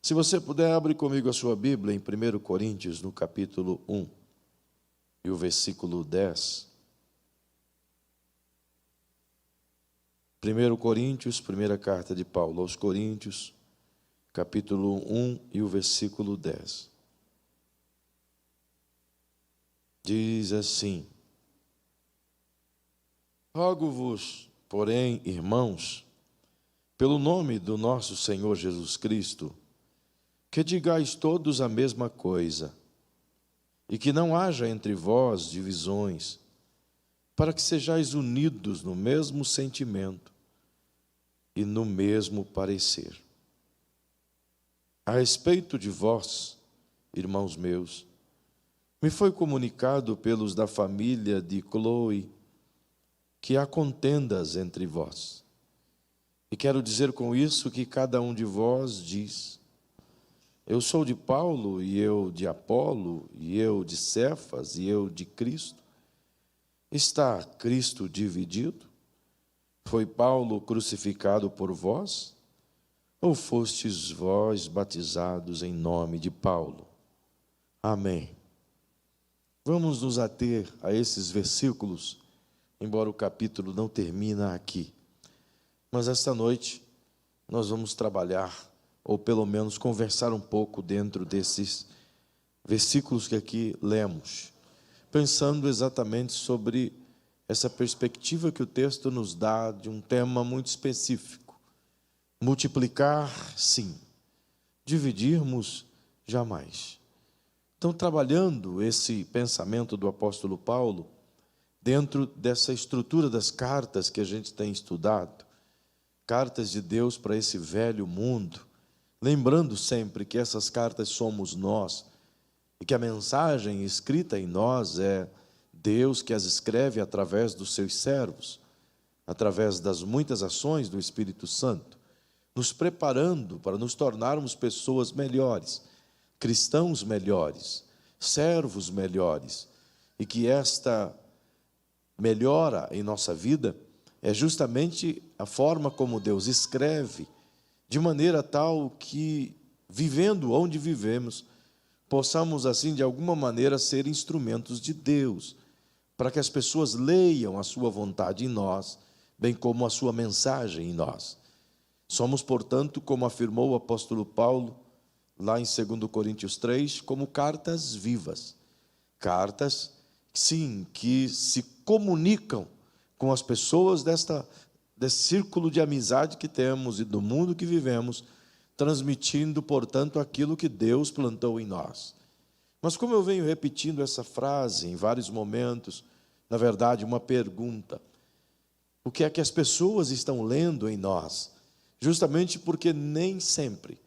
Se você puder, abre comigo a sua Bíblia em 1 Coríntios, no capítulo 1, e o versículo 10. 1 Coríntios, primeira carta de Paulo aos Coríntios, capítulo 1 e o versículo 10. Diz assim: Rogo-vos, porém, irmãos, pelo nome do nosso Senhor Jesus Cristo, que digais todos a mesma coisa, e que não haja entre vós divisões, para que sejais unidos no mesmo sentimento e no mesmo parecer. A respeito de vós, irmãos meus, me foi comunicado pelos da família de Cloe que há contendas entre vós. E quero dizer com isso que cada um de vós diz: eu sou de Paulo, e eu de Apolo, e eu de Cefas, e eu de Cristo. Está Cristo dividido? Foi Paulo crucificado por vós? Ou fostes vós batizados em nome de Paulo? Amém. Vamos nos ater a esses versículos, embora o capítulo não termina aqui. Mas esta noite nós vamos trabalhar, ou pelo menos conversar um pouco dentro desses versículos que aqui lemos, pensando exatamente sobre essa perspectiva que o texto nos dá de um tema muito específico. Multiplicar, sim. Dividirmos, jamais. Então, trabalhando esse pensamento do apóstolo Paulo, dentro dessa estrutura das cartas que a gente tem estudado, cartas de Deus para esse velho mundo, lembrando sempre que essas cartas somos nós, e que a mensagem escrita em nós é Deus que as escreve através dos seus servos, através das muitas ações do Espírito Santo, nos preparando para nos tornarmos pessoas melhores, cristãos melhores, servos melhores, e que esta melhora em nossa vida é justamente a forma como Deus escreve, de maneira tal que, vivendo onde vivemos, possamos assim, de alguma maneira, ser instrumentos de Deus, para que as pessoas leiam a sua vontade em nós, bem como a sua mensagem em nós. Somos, portanto, como afirmou o apóstolo Paulo, lá em 2 Coríntios 3, como cartas vivas. Cartas, sim, que se comunicam com as pessoas desse círculo de amizade que temos e do mundo que vivemos, transmitindo, portanto, aquilo que Deus plantou em nós. Mas como eu venho repetindo essa frase em vários momentos, na verdade, uma pergunta: o que é que as pessoas estão lendo em nós? Justamente porque nem sempre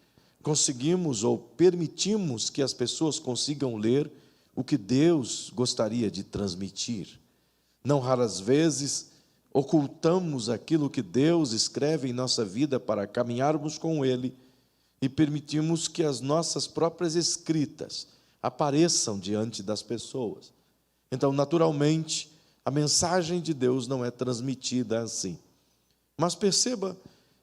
conseguimos ou permitimos que as pessoas consigam ler o que Deus gostaria de transmitir. Não raras vezes ocultamos aquilo que Deus escreve em nossa vida para caminharmos com Ele e permitimos que as nossas próprias escritas apareçam diante das pessoas. Então, naturalmente, a mensagem de Deus não é transmitida assim. Mas perceba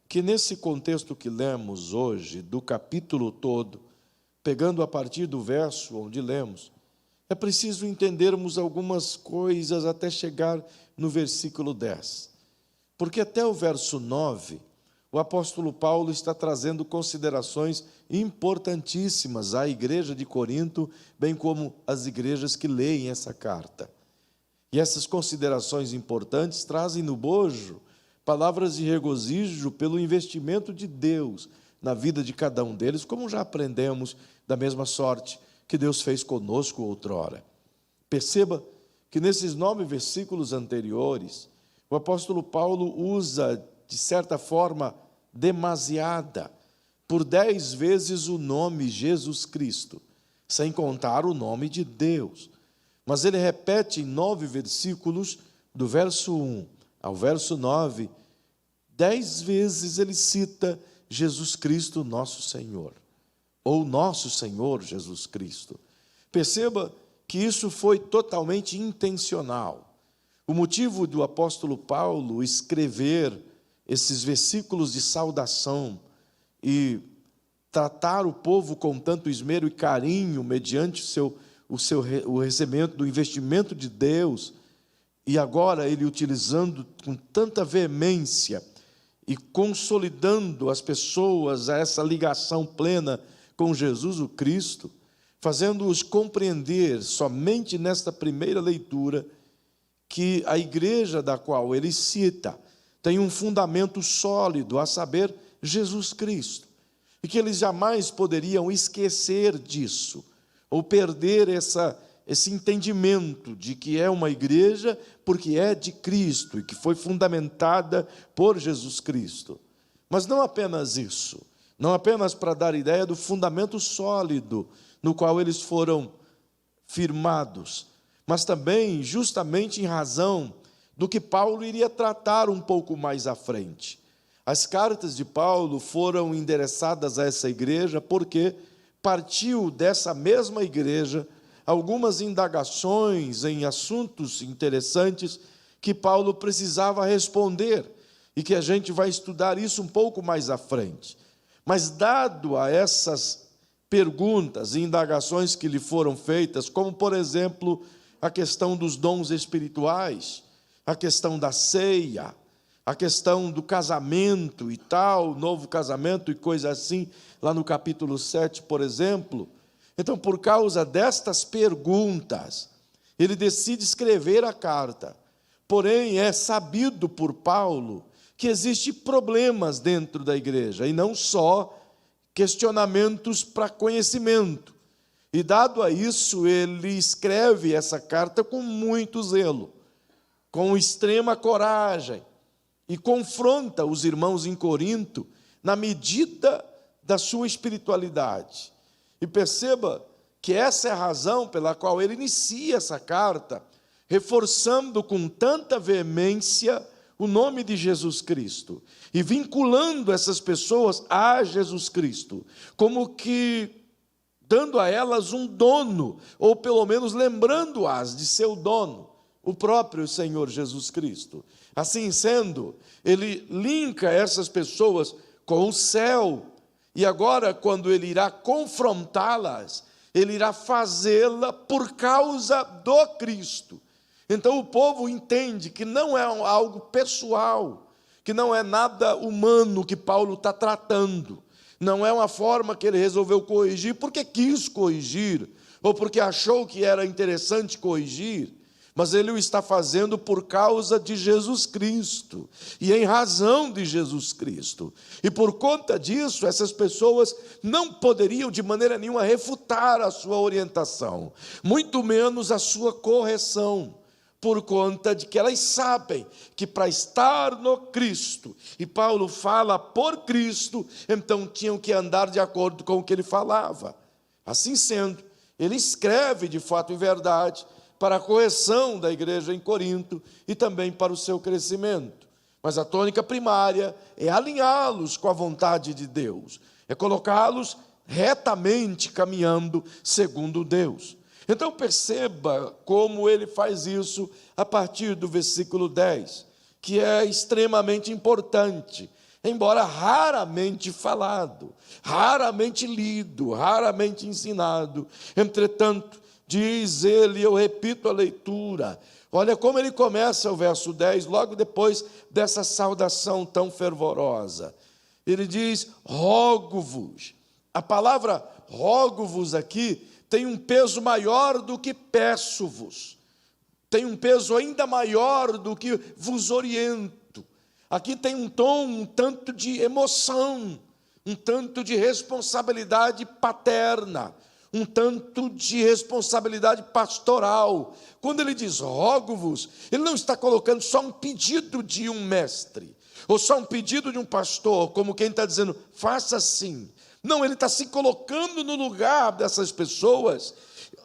que nesse contexto que lemos hoje, do capítulo todo, pegando a partir do verso onde lemos, é preciso entendermos algumas coisas até chegar no versículo 10. Porque até o verso 9, o apóstolo Paulo está trazendo considerações importantíssimas à igreja de Corinto, bem como às igrejas que leem essa carta. E essas considerações importantes trazem no bojo palavras de regozijo pelo investimento de Deus na vida de cada um deles, como já aprendemos da mesma sorte que Deus fez conosco outrora. Perceba que nesses 9 versículos anteriores, o apóstolo Paulo usa, de certa forma, demasiada, por 10 vezes o nome Jesus Cristo, sem contar o nome de Deus. Mas ele repete em 9 versículos, do verso 1 ao verso 9, 10 vezes ele cita Jesus Cristo, nosso Senhor, ou nosso Senhor Jesus Cristo. Perceba que isso foi totalmente intencional. O motivo do apóstolo Paulo escrever esses versículos de saudação e tratar o povo com tanto esmero e carinho, mediante o recebimento do investimento de Deus, e agora ele utilizando com tanta veemência e consolidando as pessoas a essa ligação plena com Jesus o Cristo, fazendo-os compreender somente nesta primeira leitura que a igreja da qual ele cita tem um fundamento sólido, a saber, Jesus Cristo, e que eles jamais poderiam esquecer disso, ou perder esse entendimento de que é uma igreja porque é de Cristo e que foi fundamentada por Jesus Cristo. Mas não apenas isso, não apenas para dar ideia do fundamento sólido no qual eles foram firmados, mas também justamente em razão do que Paulo iria tratar um pouco mais à frente. As cartas de Paulo foram endereçadas a essa igreja porque partiu dessa mesma igreja algumas indagações em assuntos interessantes que Paulo precisava responder e que a gente vai estudar isso um pouco mais à frente. Mas dado a essas perguntas e indagações que lhe foram feitas, como por exemplo a questão dos dons espirituais, a questão da ceia, a questão do casamento e tal, novo casamento e coisa assim, lá no capítulo 7, por exemplo. Então, por causa destas perguntas, ele decide escrever a carta. Porém, é sabido por Paulo que existem problemas dentro da igreja, e não só questionamentos para conhecimento. E dado a isso, ele escreve essa carta com muito zelo, com extrema coragem, e confronta os irmãos em Corinto na medida da sua espiritualidade. E perceba que essa é a razão pela qual ele inicia essa carta, reforçando com tanta veemência o nome de Jesus Cristo e vinculando essas pessoas a Jesus Cristo, como que dando a elas um dono, ou pelo menos lembrando-as de seu dono, o próprio Senhor Jesus Cristo. Assim sendo, ele linka essas pessoas com o céu, e agora, quando ele irá confrontá-las, ele irá fazê-la por causa do Cristo. Então o povo entende que não é algo pessoal, que não é nada humano que Paulo está tratando, não é uma forma que ele resolveu corrigir porque quis corrigir, ou porque achou que era interessante corrigir, mas ele o está fazendo por causa de Jesus Cristo, e em razão de Jesus Cristo. E por conta disso, essas pessoas não poderiam de maneira nenhuma refutar a sua orientação, muito menos a sua correção, por conta de que elas sabem que para estar no Cristo, e Paulo fala por Cristo, então tinham que andar de acordo com o que ele falava. Assim sendo, ele escreve de fato e verdade para a correção da igreja em Corinto e também para o seu crescimento. Mas a tônica primária é alinhá-los com a vontade de Deus, é colocá-los retamente caminhando segundo Deus. Então perceba como ele faz isso a partir do versículo 10, que é extremamente importante, embora raramente falado, raramente lido, raramente ensinado. Entretanto, diz ele, eu repito a leitura, olha como ele começa o verso 10, logo depois dessa saudação tão fervorosa. Ele diz, rogo-vos. A palavra rogo-vos aqui tem um peso maior do que peço-vos, tem um peso ainda maior do que vos oriento. Aqui tem um tom, um tanto de emoção, um tanto de responsabilidade paterna, um tanto de responsabilidade pastoral. Quando ele diz rogo-vos, ele não está colocando só um pedido de um mestre, ou só um pedido de um pastor, como quem está dizendo, faça assim. Não, ele está se colocando no lugar dessas pessoas,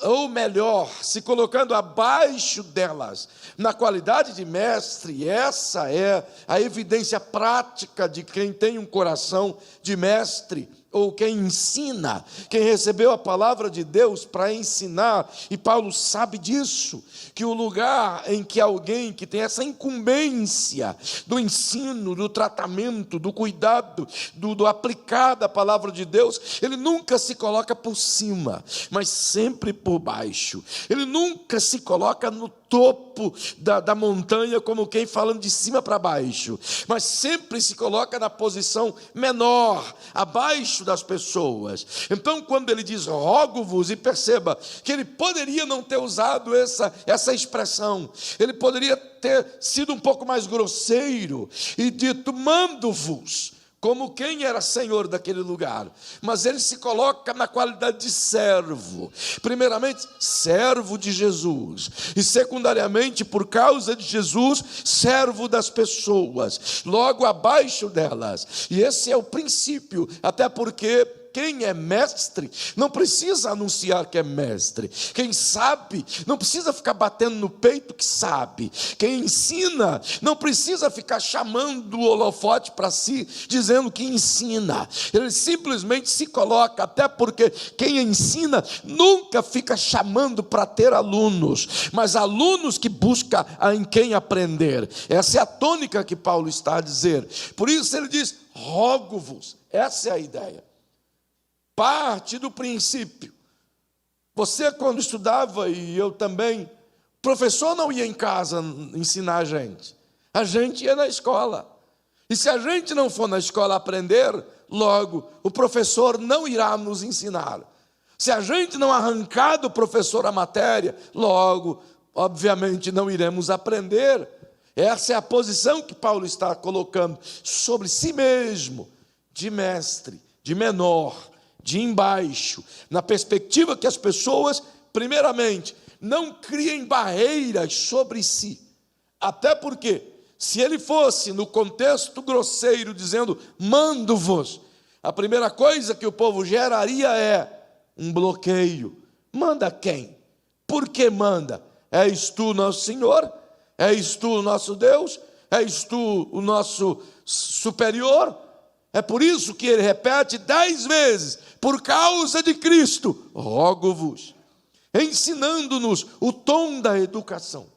ou melhor, se colocando abaixo delas, na qualidade de mestre. Essa é a evidência prática de quem tem um coração de mestre, ou quem ensina, quem recebeu a palavra de Deus para ensinar, e Paulo sabe disso, que o lugar em que alguém que tem essa incumbência do ensino, do tratamento, do cuidado, do aplicar da palavra de Deus, ele nunca se coloca por cima, mas sempre por baixo. Ele nunca se coloca no topo da montanha, como quem falando de cima para baixo, mas sempre se coloca na posição menor, abaixo das pessoas. Então, quando ele diz rogo-vos, e perceba que ele poderia não ter usado essa expressão, ele poderia ter sido um pouco mais grosseiro e dito mando-vos, como quem era senhor daquele lugar, mas ele se coloca na qualidade de servo, primeiramente servo de Jesus, e secundariamente, por causa de Jesus, servo das pessoas, logo abaixo delas. E esse é o princípio, até porque quem é mestre não precisa anunciar que é mestre. Quem sabe não precisa ficar batendo no peito que sabe. Quem ensina não precisa ficar chamando o holofote para si, dizendo que ensina. Ele simplesmente se coloca, até porque quem ensina nunca fica chamando para ter alunos, mas alunos que buscam em quem aprender. Essa é a tônica que Paulo está a dizer. Por isso ele diz, rogo-vos. Essa é a ideia. Parte do princípio. Você, quando estudava, e eu também, o professor não ia em casa ensinar a gente ia na escola. E se a gente não for na escola aprender, logo, o professor não irá nos ensinar. Se a gente não arrancar do professor a matéria, logo, obviamente, não iremos aprender. Essa é a posição que Paulo está colocando sobre si mesmo, de mestre, de menor, de embaixo, na perspectiva que as pessoas, primeiramente, não criem barreiras sobre si. Até porque, se ele fosse no contexto grosseiro, dizendo, mando-vos, a primeira coisa que o povo geraria é um bloqueio. Manda quem? Por que manda? És tu nosso Senhor? És tu o nosso Deus? És tu o nosso superior? É por isso que ele repete 10 vezes, por causa de Cristo, rogo-vos, ensinando-nos o tom da educação,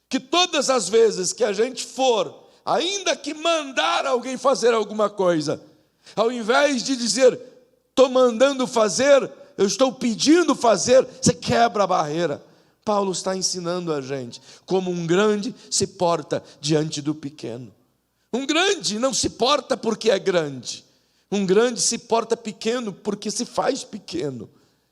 que todas as vezes que a gente for, ainda que mandar alguém fazer alguma coisa, ao invés de dizer, estou mandando fazer, eu estou pedindo fazer, você quebra a barreira. Paulo está ensinando a gente como um grande se porta diante do pequeno. Um grande não se porta porque é grande. Um grande se porta pequeno porque se faz pequeno.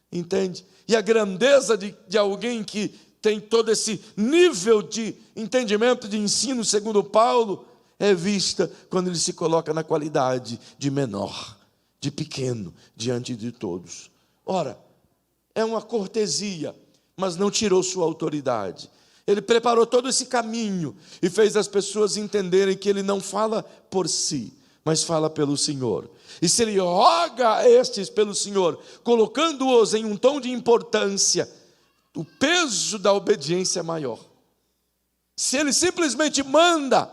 Entende? E a grandeza de alguém que tem todo esse nível de entendimento, de ensino, segundo Paulo, é vista quando ele se coloca na qualidade de menor, de pequeno, diante de todos. Ora, é uma cortesia, mas não tirou sua autoridade. Ele preparou todo esse caminho e fez as pessoas entenderem que ele não fala por si, mas fala pelo Senhor. E se ele roga a estes pelo Senhor, colocando-os em um tom de importância, o peso da obediência é maior. Se ele simplesmente manda,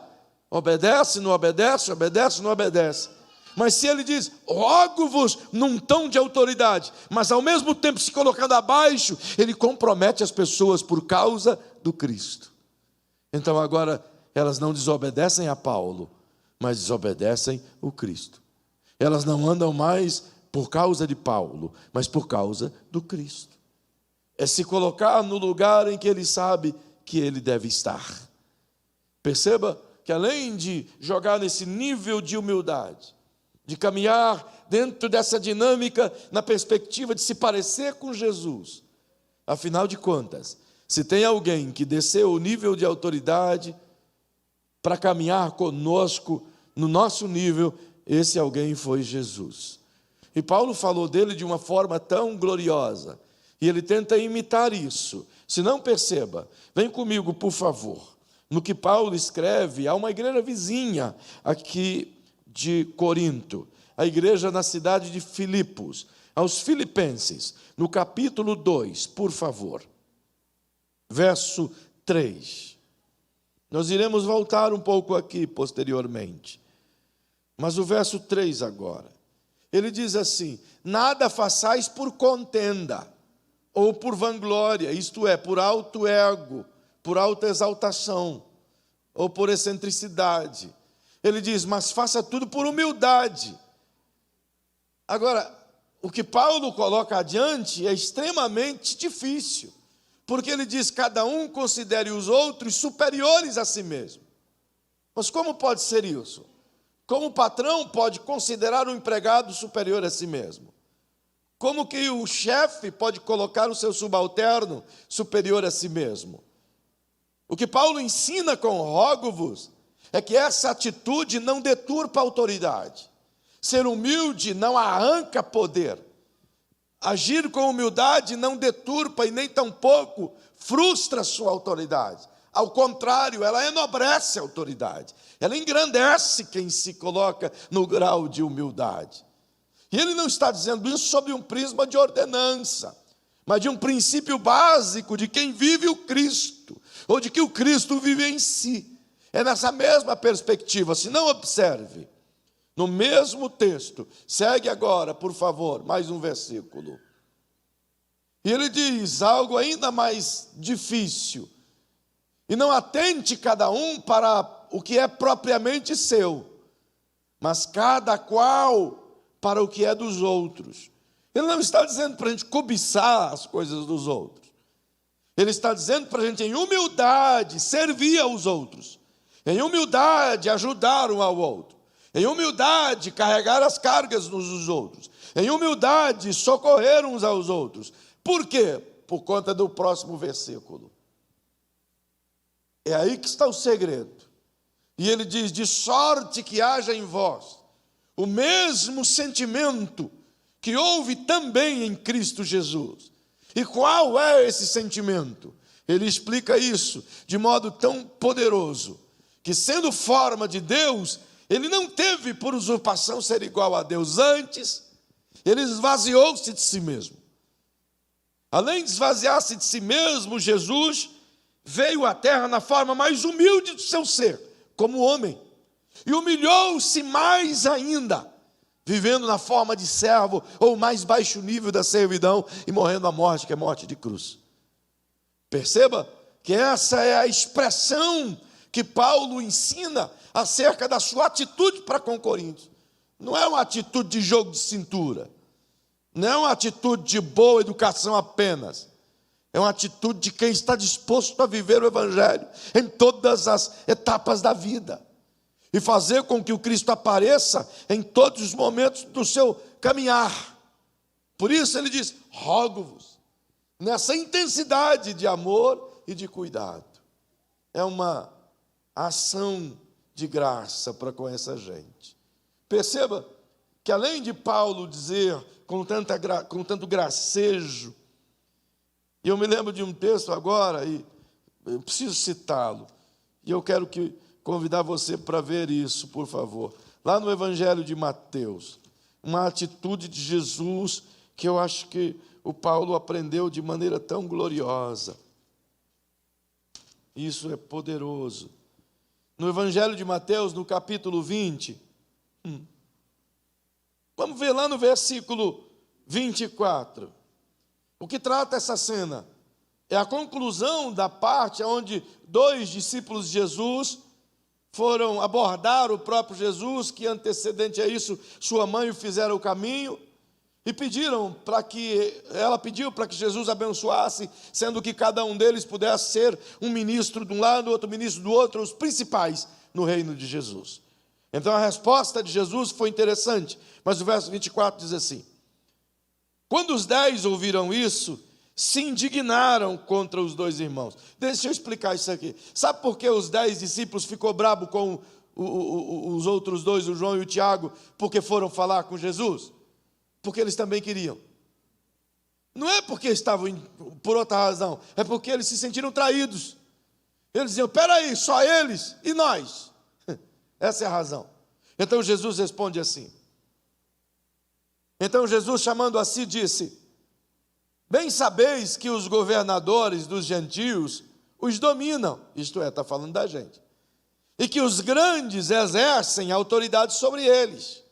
obedece, não obedece, obedece, não obedece. Mas se ele diz, rogo-vos, num tom de autoridade, mas ao mesmo tempo se colocando abaixo, ele compromete as pessoas por causa do Cristo. Então agora elas não desobedecem a Paulo, mas desobedecem o Cristo. Elas não andam mais por causa de Paulo, mas por causa do Cristo. É se colocar no lugar em que ele sabe que ele deve estar. Perceba que além de jogar nesse nível de humildade, de caminhar dentro dessa dinâmica na perspectiva de se parecer com Jesus, afinal de contas, se tem alguém que desceu o nível de autoridade para caminhar conosco no nosso nível, esse alguém foi Jesus. E Paulo falou dele de uma forma tão gloriosa, e ele tenta imitar isso. Se não, perceba, vem comigo, por favor, no que Paulo escreve a uma igreja vizinha aqui de Corinto, a igreja na cidade de Filipos, aos Filipenses, no capítulo 2, por favor, verso 3. Nós iremos voltar um pouco aqui posteriormente, mas o verso 3 agora. Ele diz assim: nada façais por contenda, ou por vanglória, isto é, por alto ego, por alta exaltação, ou por excentricidade. Ele diz: mas faça tudo por humildade. Agora, o que Paulo coloca adiante é extremamente difícil, porque ele diz: cada um considere os outros superiores a si mesmo. Mas como pode ser isso? Como o patrão pode considerar um empregado superior a si mesmo? Como que o chefe pode colocar o seu subalterno superior a si mesmo? O que Paulo ensina com rogo-vos é que essa atitude não deturpa a autoridade. Ser humilde não arranca poder. Agir com humildade não deturpa e nem tampouco frustra sua autoridade. Ao contrário, ela enobrece a autoridade. Ela engrandece quem se coloca no grau de humildade. E ele não está dizendo isso sob um prisma de ordenança, mas de um princípio básico de quem vive o Cristo, ou de que o Cristo vive em si. É nessa mesma perspectiva. Se não, observe, no mesmo texto, segue agora, por favor, mais um versículo. E ele diz algo ainda mais difícil: e não atente cada um para o que é propriamente seu, mas cada qual para o que é dos outros. Ele não está dizendo para a gente cobiçar as coisas dos outros. Ele está dizendo para a gente, em humildade, servir aos outros. Em humildade, ajudar um ao outro. Em humildade, carregar as cargas uns dos outros. Em humildade, socorrer uns aos outros. Por quê? Por conta do próximo versículo. É aí que está o segredo. E ele diz: de sorte que haja em vós o mesmo sentimento que houve também em Cristo Jesus. E qual é esse sentimento? Ele explica isso de modo tão poderoso, que sendo forma de Deus, ele não teve por usurpação ser igual a Deus. Antes, ele esvaziou-se de si mesmo. Além de esvaziar-se de si mesmo, Jesus veio à terra na forma mais humilde do seu ser, como homem. E humilhou-se mais ainda, vivendo na forma de servo, ou mais baixo nível da servidão, e morrendo a morte, que é morte de cruz. Perceba que essa é a expressão que Paulo ensina acerca da sua atitude para com Coríntios. Não é uma atitude de jogo de cintura, não é uma atitude de boa educação apenas, é uma atitude de quem está disposto a viver o Evangelho em todas as etapas da vida e fazer com que o Cristo apareça em todos os momentos do seu caminhar. Por isso ele diz: rogo-vos, nessa intensidade de amor e de cuidado. É uma ação de graça para com essa gente. Perceba que além de Paulo dizer com tanto gracejo, e eu me lembro de um texto agora, e eu preciso citá-lo, e eu quero convidar você para ver isso, por favor. Lá no Evangelho de Mateus, uma atitude de Jesus que eu acho que o Paulo aprendeu de maneira tão gloriosa. Isso é poderoso. No Evangelho de Mateus, no capítulo 20, vamos ver lá no versículo 24. O que trata essa cena? É a conclusão da parte onde 2 discípulos de Jesus foram abordar o próprio Jesus, que antecedente a isso, sua mãe o fizeram o caminho, e ela pediu para que Jesus abençoasse, sendo que cada um deles pudesse ser um ministro de um lado, outro ministro do outro, os principais no reino de Jesus. Então a resposta de Jesus foi interessante, mas o verso 24 diz assim: quando os 10 ouviram isso, se indignaram contra os 2 irmãos. Deixa eu explicar isso aqui. Sabe por que os 10 discípulos ficou bravo com os outros 2, o João e o Tiago, porque foram falar com Jesus? Porque eles também queriam. Não é porque estavam por outra razão, é porque eles se sentiram traídos. Eles diziam: peraí, só eles e nós. Essa é a razão. Então Jesus responde assim. Então Jesus, chamando a si, disse: bem sabeis que os governadores dos gentios os dominam, isto é, está falando da gente, e que os grandes exercem autoridade sobre eles.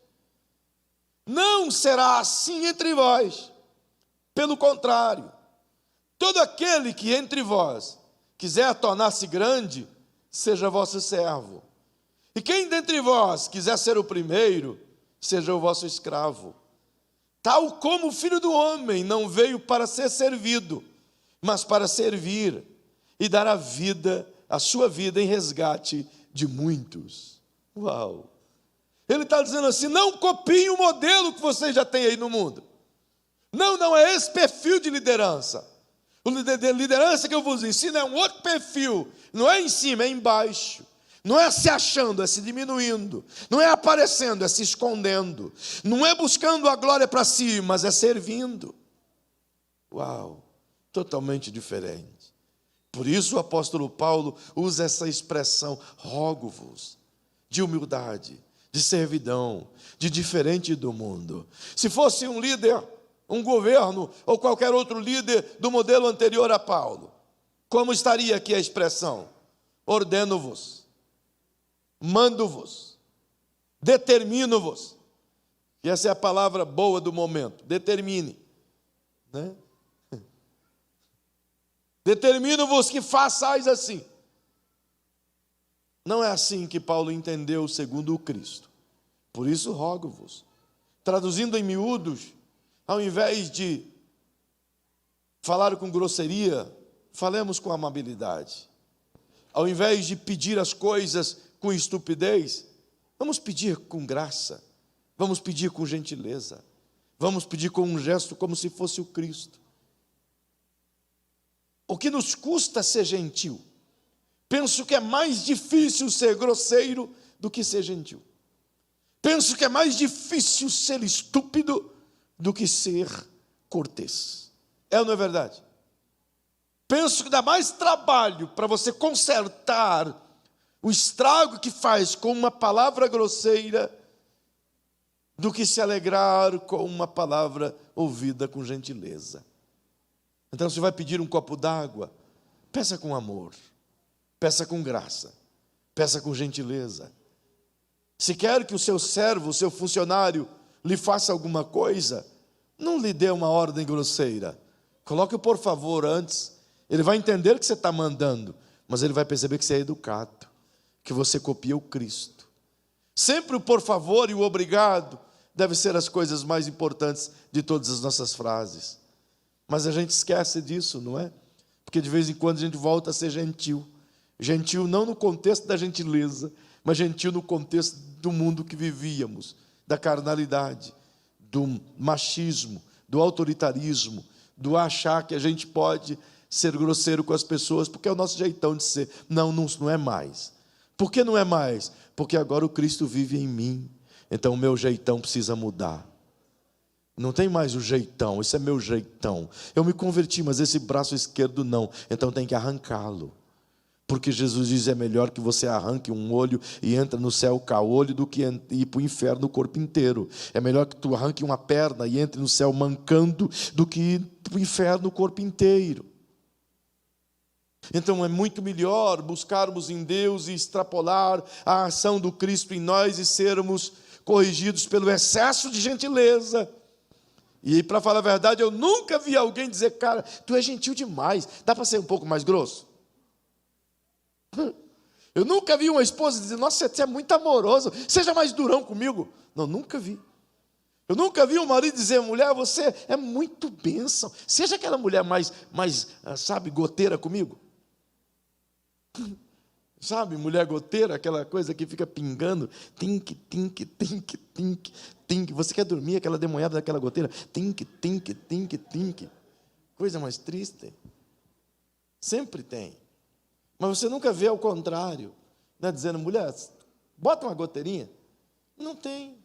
Não será assim entre vós. Pelo contrário, todo aquele que entre vós quiser tornar-se grande, seja vosso servo. E quem dentre vós quiser ser o primeiro, seja o vosso escravo. Tal como o Filho do Homem não veio para ser servido, mas para servir e dar a sua vida em resgate de muitos. Uau! Ele está dizendo assim, não copiem o modelo que vocês já têm aí no mundo. Não é esse perfil de liderança. O liderança que eu vos ensino é um outro perfil. Não é em cima, é embaixo. Não é se achando, é se diminuindo. Não é aparecendo, é se escondendo. Não é buscando a glória para si, mas é servindo. Uau, totalmente diferente. Por isso o apóstolo Paulo usa essa expressão, rogo-vos, de humildade, de servidão, de diferente do mundo. Se fosse um líder, um governo ou qualquer outro líder do modelo anterior a Paulo, como estaria aqui a expressão? Ordeno-vos, mando-vos, determino-vos. E essa é a palavra boa do momento, determine, né? Determino-vos que façais assim. Não é assim que Paulo entendeu segundo o Cristo. Por isso rogo-vos. Traduzindo em miúdos, ao invés de falar com grosseria, falemos com amabilidade. Ao invés de pedir as coisas com estupidez, vamos pedir com graça, vamos pedir com gentileza, vamos pedir com um gesto como se fosse o Cristo. O que nos custa ser gentil? Penso que é mais difícil ser grosseiro do que ser gentil. Penso que é mais difícil ser estúpido do que ser cortês. É ou não é verdade? Penso que dá mais trabalho para você consertar o estrago que faz com uma palavra grosseira do que se alegrar com uma palavra ouvida com gentileza. Então, se vai pedir um copo d'água, peça com amor, peça com graça, peça com gentileza. Se quer que o seu servo, o seu funcionário, lhe faça alguma coisa, não lhe dê uma ordem grosseira. Coloque o por favor antes. Ele vai entender que você está mandando, mas ele vai perceber que você é educado, que você copia o Cristo. Sempre o por favor e o obrigado deve ser as coisas mais importantes de todas as nossas frases. Mas a gente esquece disso, não é? Porque de vez em quando a gente volta a ser gentil. Gentil não no contexto da gentileza, mas gentil no contexto do mundo que vivíamos, da carnalidade, do machismo, do autoritarismo, do achar que a gente pode ser grosseiro com as pessoas, porque é o nosso jeitão de ser. Não é mais. Por que não é mais? Porque agora o Cristo vive em mim, então o meu jeitão precisa mudar. Não tem mais o jeitão, esse é meu jeitão. Eu me converti, mas esse braço esquerdo não, então tem que arrancá-lo. Porque Jesus diz, é melhor que você arranque um olho e entre no céu caolho do que ir para o inferno o corpo inteiro. É melhor que tu arranque uma perna e entre no céu mancando do que ir para o inferno o corpo inteiro. Então é muito melhor buscarmos em Deus e extrapolar a ação do Cristo em nós e sermos corrigidos pelo excesso de gentileza. E para falar a verdade, eu nunca vi alguém dizer, cara, tu é gentil demais, dá para ser um pouco mais grosso? Eu nunca vi uma esposa dizer, nossa, você é muito amoroso, seja mais durão comigo. Não, nunca vi. Eu nunca vi um marido dizer, mulher, você é muito bênção, seja aquela mulher mais sabe, goteira comigo. Sabe, mulher goteira, aquela coisa que fica pingando, tink, tink, tink, tink, tink. Você quer dormir, aquela demonhada daquela goteira, tink, tink, tink, tink. Coisa mais triste. Sempre tem. Mas você nunca vê ao contrário, né, dizendo, mulher, bota uma goteirinha. Não tem,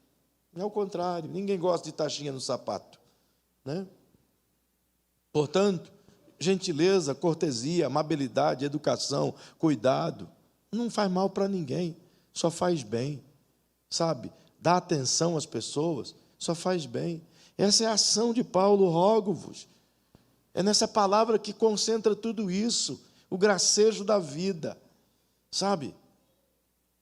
é ao contrário. Ninguém gosta de taxinha no sapato, né? Portanto, gentileza, cortesia, amabilidade, educação, cuidado, não faz mal para ninguém, só faz bem, sabe? Dá atenção às pessoas, só faz bem. Essa é a ação de Paulo, rogo-vos. É nessa palavra que concentra tudo isso, o gracejo da vida, sabe?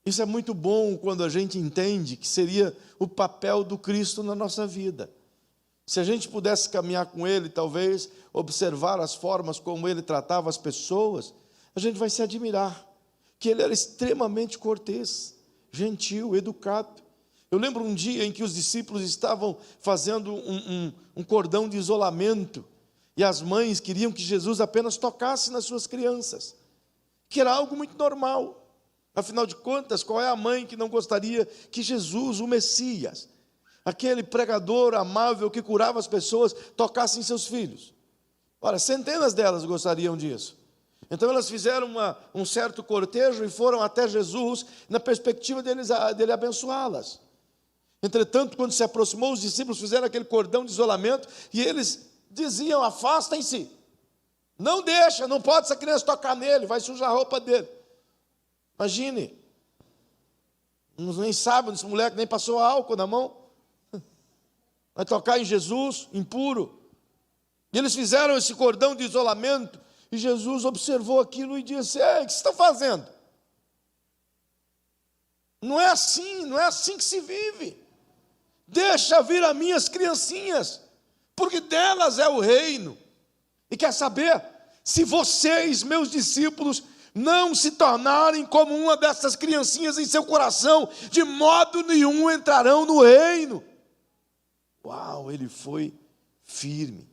Isso é muito bom quando a gente entende que seria o papel do Cristo na nossa vida. Se a gente pudesse caminhar com Ele, talvez, observar as formas como Ele tratava as pessoas, a gente vai se admirar, que Ele era extremamente cortês, gentil, educado. Eu lembro um dia em que os discípulos estavam fazendo um cordão de isolamento, e as mães queriam que Jesus apenas tocasse nas suas crianças, que era algo muito normal. Afinal de contas, qual é a mãe que não gostaria que Jesus, o Messias, aquele pregador amável que curava as pessoas, tocasse em seus filhos? Ora, centenas delas gostariam disso. Então elas fizeram um certo cortejo e foram até Jesus na perspectiva dele abençoá-las. Entretanto, quando se aproximou, os discípulos fizeram aquele cordão de isolamento e eles diziam: afastem-se, não deixa, não pode essa criança tocar nele, vai sujar a roupa dele. Imagine, nem sabe, esse moleque nem passou álcool na mão, vai tocar em Jesus, impuro. E eles fizeram esse cordão de isolamento, e Jesus observou aquilo e disse: ei, o que vocês estão fazendo? Não é assim que se vive. Deixa vir as minhas criancinhas, porque delas é o reino. E quer saber? Se vocês, meus discípulos, não se tornarem como uma dessas criancinhas em seu coração, de modo nenhum entrarão no reino. Uau, ele foi firme.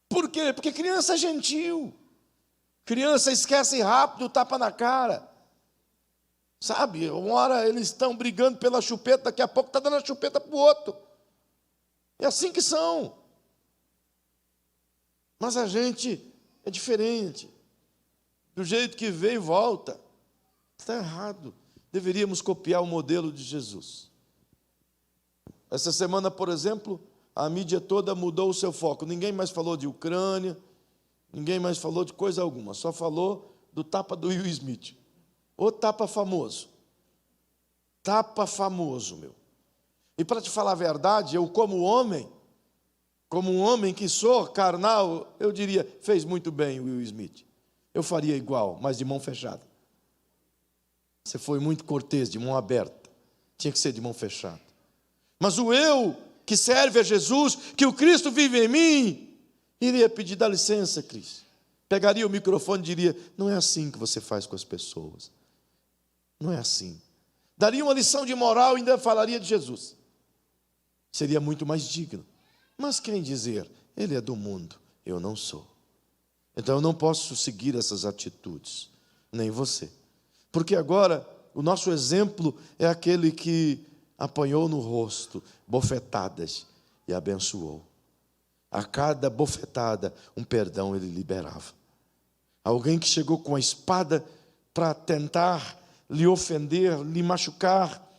Por quê? Porque criança é gentil. Criança esquece rápido, tapa na cara. Sabe, uma hora eles estão brigando pela chupeta, daqui a pouco está dando a chupeta para o outro. É assim que são. Mas a gente é diferente. Do jeito que veio, volta. Está errado. Deveríamos copiar o modelo de Jesus. Essa semana, por exemplo, a mídia toda mudou o seu foco. Ninguém mais falou de Ucrânia, ninguém mais falou de coisa alguma. Só falou do tapa do Will Smith. O tapa famoso. Tapa famoso, meu. E para te falar a verdade, eu como um homem que sou carnal, eu diria, fez muito bem o Will Smith. Eu faria igual, mas de mão fechada. Você foi muito cortês, de mão aberta. Tinha que ser de mão fechada. Mas o eu, que serve a Jesus, que o Cristo vive em mim, iria pedir: dá licença, Cristo. Pegaria o microfone e diria: não é assim que você faz com as pessoas. Não é assim. Daria uma lição de moral e ainda falaria de Jesus. Seria muito mais digno. Mas quem dizer, ele é do mundo, eu não sou. Então eu não posso seguir essas atitudes, nem você. Porque agora o nosso exemplo é aquele que apanhou no rosto bofetadas e abençoou. A cada bofetada, um perdão ele liberava. Alguém que chegou com a espada para tentar lhe ofender, lhe machucar,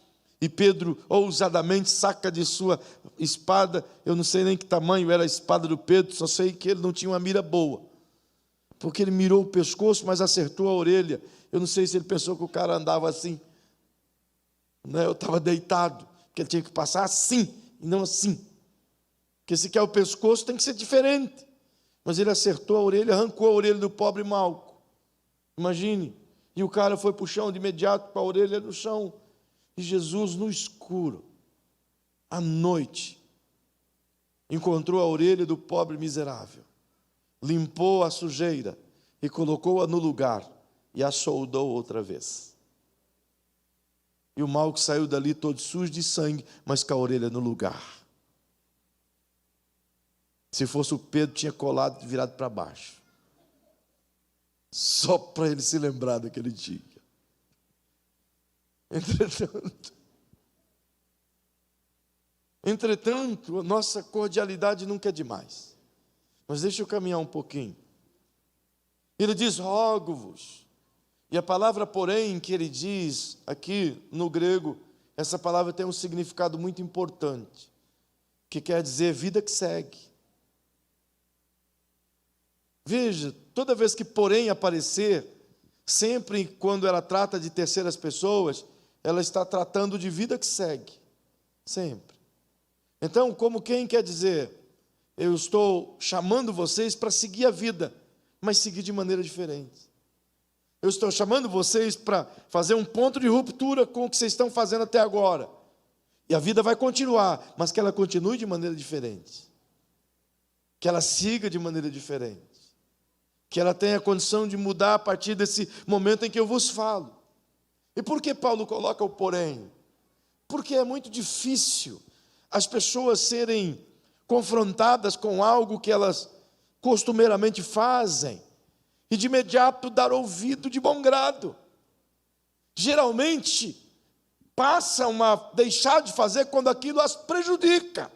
e Pedro ousadamente saca de sua espada. Eu não sei nem que tamanho era a espada do Pedro, só sei que ele não tinha uma mira boa, porque ele mirou o pescoço, mas acertou a orelha. Eu não sei se ele pensou que o cara andava assim, né? Eu estava deitado, que ele tinha que passar assim, e não assim, porque se quer o pescoço tem que ser diferente. Mas ele acertou a orelha, arrancou a orelha do pobre Malco. Imagine, e o cara foi para o chão de imediato, com a orelha no chão. E Jesus, no escuro, à noite, encontrou a orelha do pobre miserável, limpou a sujeira e colocou-a no lugar e a soldou outra vez. E o Malco saiu dali todo sujo de sangue, mas com a orelha no lugar. Se fosse o Pedro, tinha colado e virado para baixo, só para ele se lembrar daquele dia. Entretanto, a nossa cordialidade nunca é demais. Mas deixa eu caminhar um pouquinho. Ele diz: rogo-vos. E a palavra, porém, que ele diz aqui no grego, essa palavra tem um significado muito importante, que quer dizer vida que segue. Veja, toda vez que porém aparecer, sempre quando ela trata de terceiras pessoas, ela está tratando de vida que segue, sempre. Então, como quem quer dizer, eu estou chamando vocês para seguir a vida, mas seguir de maneira diferente. Eu estou chamando vocês para fazer um ponto de ruptura com o que vocês estão fazendo até agora. E a vida vai continuar, mas que ela continue de maneira diferente. Que ela siga de maneira diferente. Que ela tenha condição de mudar a partir desse momento em que eu vos falo. E por que Paulo coloca o porém? Porque é muito difícil as pessoas serem confrontadas com algo que elas costumeiramente fazem e de imediato dar ouvido de bom grado. Geralmente passam a deixar de fazer quando aquilo as prejudica.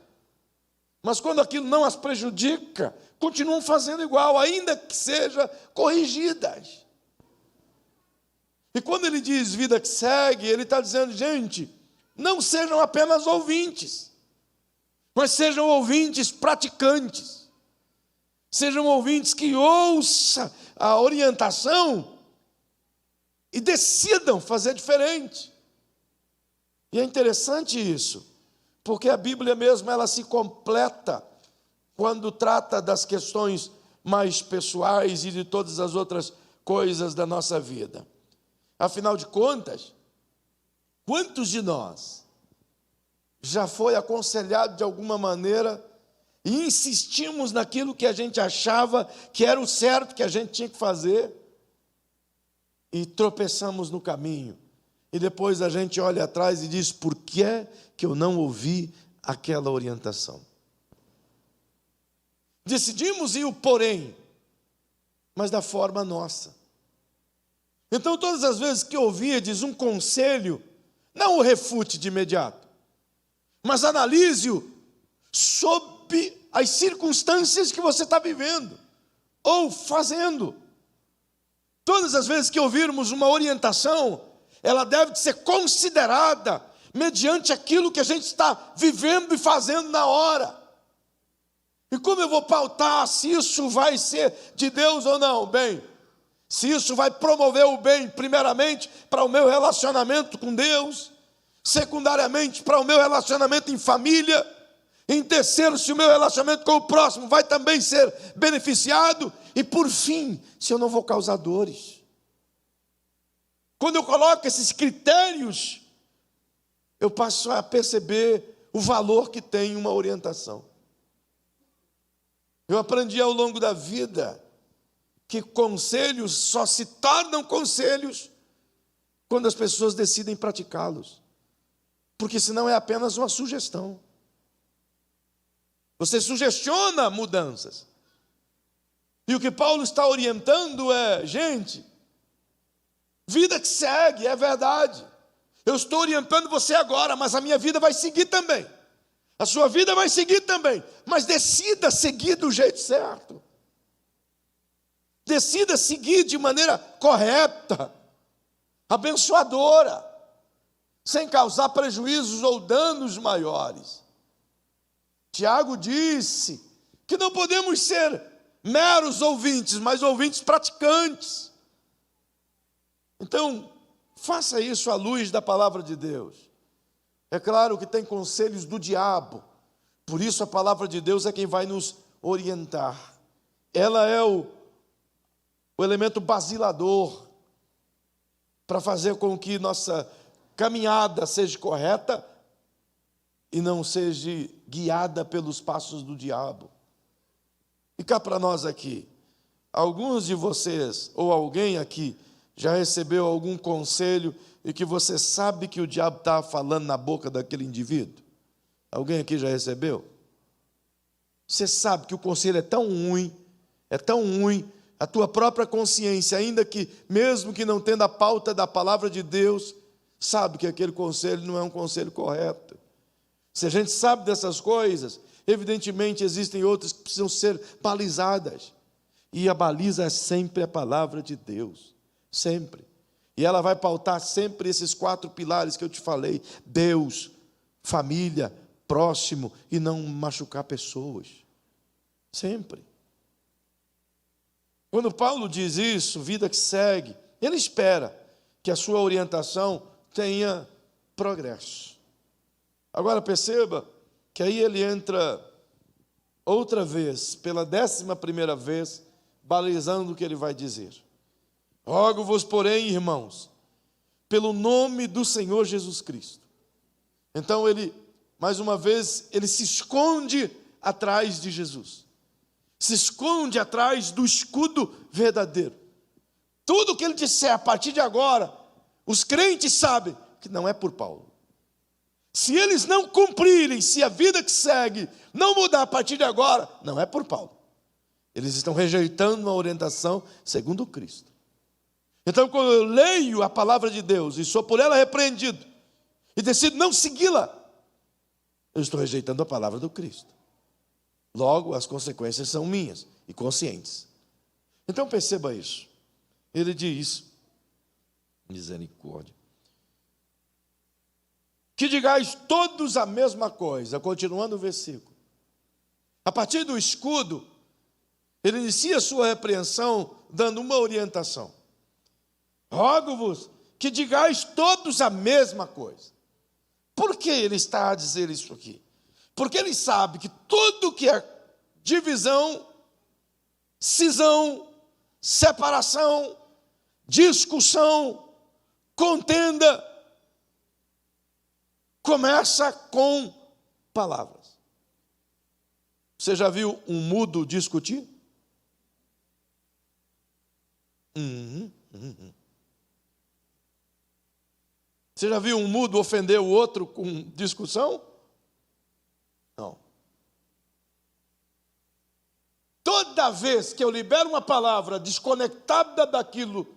Mas quando aquilo não as prejudica, continuam fazendo igual, ainda que seja corrigidas. E quando ele diz vida que segue, ele está dizendo, gente, não sejam apenas ouvintes, mas sejam ouvintes praticantes. Sejam ouvintes que ouçam a orientação e decidam fazer diferente. E é interessante isso, porque a Bíblia mesmo ela se completa quando trata das questões mais pessoais e de todas as outras coisas da nossa vida. Afinal de contas, quantos de nós já foi aconselhado de alguma maneira e insistimos naquilo que a gente achava que era o certo que a gente tinha que fazer e tropeçamos no caminho? E depois a gente olha atrás e diz, por que é que eu não ouvi aquela orientação? Decidimos ir o porém, mas da forma nossa. Então, todas as vezes que ouvirdes um conselho, não o refute de imediato, mas analise-o sob as circunstâncias que você está vivendo ou fazendo. Todas as vezes que ouvirmos uma orientação, ela deve ser considerada mediante aquilo que a gente está vivendo e fazendo na hora. E como eu vou pautar se isso vai ser de Deus ou não? Bem, se isso vai promover o bem, primeiramente, para o meu relacionamento com Deus, secundariamente, para o meu relacionamento em família, em terceiro, se o meu relacionamento com o próximo vai também ser beneficiado, e por fim, se eu não vou causar dores. Quando eu coloco esses critérios, eu passo a perceber o valor que tem uma orientação. Eu aprendi ao longo da vida que conselhos só se tornam conselhos quando as pessoas decidem praticá-los, porque senão é apenas uma sugestão. Você sugestiona mudanças. E o que Paulo está orientando é, gente, vida que segue, é verdade. Eu estou orientando você agora, mas a minha vida vai seguir também. A sua vida vai seguir também, mas decida seguir do jeito certo. Decida seguir de maneira correta, abençoadora, sem causar prejuízos ou danos maiores. Tiago disse que não podemos ser meros ouvintes, mas ouvintes praticantes. Então, faça isso à luz da palavra de Deus. É claro que tem conselhos do diabo, por isso a palavra de Deus é quem vai nos orientar. Ela é o elemento basilador para fazer com que nossa caminhada seja correta e não seja guiada pelos passos do diabo. E cá para nós aqui, alguns de vocês ou alguém aqui já recebeu algum conselho e que você sabe que o diabo está falando na boca daquele indivíduo? Alguém aqui já recebeu? Você sabe que o conselho é tão ruim, a tua própria consciência, ainda que, mesmo que não tendo a pauta da palavra de Deus, sabe que aquele conselho não é um conselho correto. Se a gente sabe dessas coisas, evidentemente existem outras que precisam ser balizadas. E a baliza é sempre a palavra de Deus, sempre. E ela vai pautar sempre esses 4 pilares que eu te falei: Deus, família, próximo e não machucar pessoas. Sempre. Quando Paulo diz isso, vida que segue, ele espera que a sua orientação tenha progresso. Agora perceba que aí ele entra outra vez, pela 11ª vez, balizando o que ele vai dizer. Rogo-vos, porém, irmãos, pelo nome do Senhor Jesus Cristo. Então ele, mais uma vez, ele se esconde atrás de Jesus. Se esconde atrás do escudo verdadeiro. Tudo que ele disser a partir de agora, os crentes sabem que não é por Paulo. Se eles não cumprirem, se a vida que segue não mudar a partir de agora, não é por Paulo. Eles estão rejeitando uma orientação segundo Cristo. Então, quando eu leio a palavra de Deus e sou por ela repreendido, e decido não segui-la, eu estou rejeitando a palavra do Cristo. Logo, as consequências são minhas e conscientes. Então, perceba isso. Ele diz, misericórdia, que digais todos a mesma coisa, continuando o versículo. A partir do escudo, ele inicia a sua repreensão dando uma orientação. Rogo-vos que digais todos a mesma coisa. Por que ele está a dizer isso aqui? Porque ele sabe que tudo que é divisão, cisão, separação, discussão, contenda, começa com palavras. Você já viu um mudo discutir? Você já viu um mudo ofender o outro com discussão? Não. Toda vez que eu libero uma palavra desconectada daquilo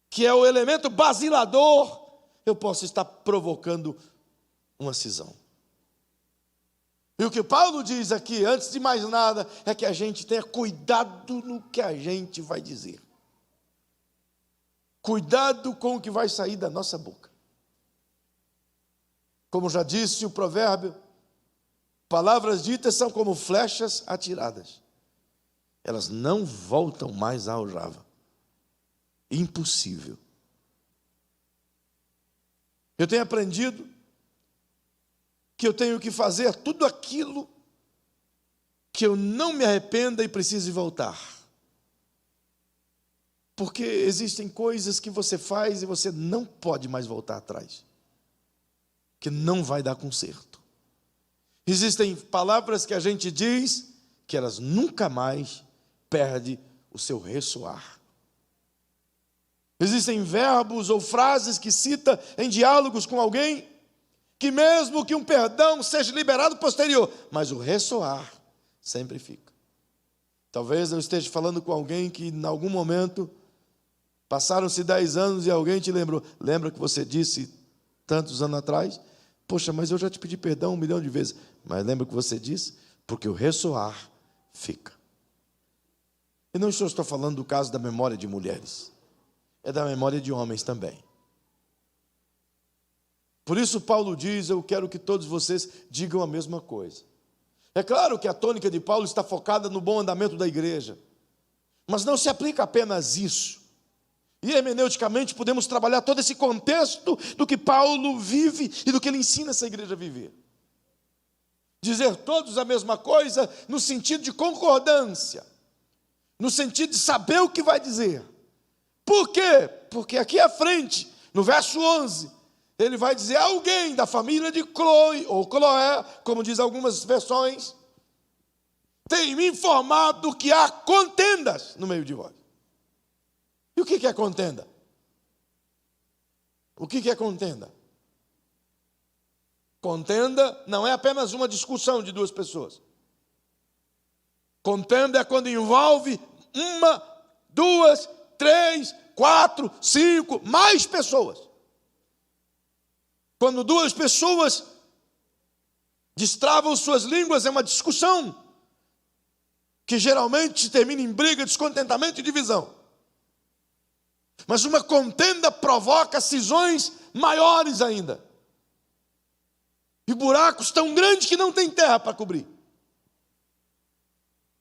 que é o elemento basilador, eu posso estar provocando uma cisão. E o que Paulo diz aqui, antes de mais nada, é que a gente tenha cuidado no que a gente vai dizer. Cuidado com o que vai sair da nossa boca. Como já disse o provérbio, palavras ditas são como flechas atiradas. Elas não voltam mais à aljava. Impossível. Eu tenho aprendido que eu tenho que fazer tudo aquilo que eu não me arrependa e precise voltar. Porque existem coisas que você faz e você não pode mais voltar atrás. Que não vai dar conserto. Existem palavras que a gente diz que elas nunca mais perdem o seu ressoar. Existem verbos ou frases que cita em diálogos com alguém, que mesmo que um perdão seja liberado posterior, mas o ressoar sempre fica. Talvez eu esteja falando com alguém que em algum momento passaram-se 10 anos e alguém te lembrou. Lembra que você disse tantos anos atrás? Poxa, mas eu já te pedi perdão 1 milhão de vezes. Mas lembra que você disse? Porque o ressoar fica. E não estou falando do caso da memória de mulheres. É da memória de homens também. Por isso Paulo diz, eu quero que todos vocês digam a mesma coisa. É claro que a tônica de Paulo está focada no bom andamento da igreja. Mas não se aplica apenas isso. E hermeneuticamente podemos trabalhar todo esse contexto do que Paulo vive e do que ele ensina essa igreja a viver. Dizer todos a mesma coisa no sentido de concordância, no sentido de saber o que vai dizer. Por quê? Porque aqui à frente, no verso 11, ele vai dizer alguém da família de Cloe, ou Cloé, como diz algumas versões, tem me informado que há contendas no meio de vós. E o que é contenda? O que é contenda? Contenda não é apenas uma discussão de duas pessoas. Contenda é quando envolve 1, 2, 3, 4, 5, mais pessoas. Quando 2 pessoas destravam suas línguas, é uma discussão que geralmente termina em briga, descontentamento e divisão. Mas uma contenda provoca cisões maiores ainda. E buracos tão grandes que não tem terra para cobrir.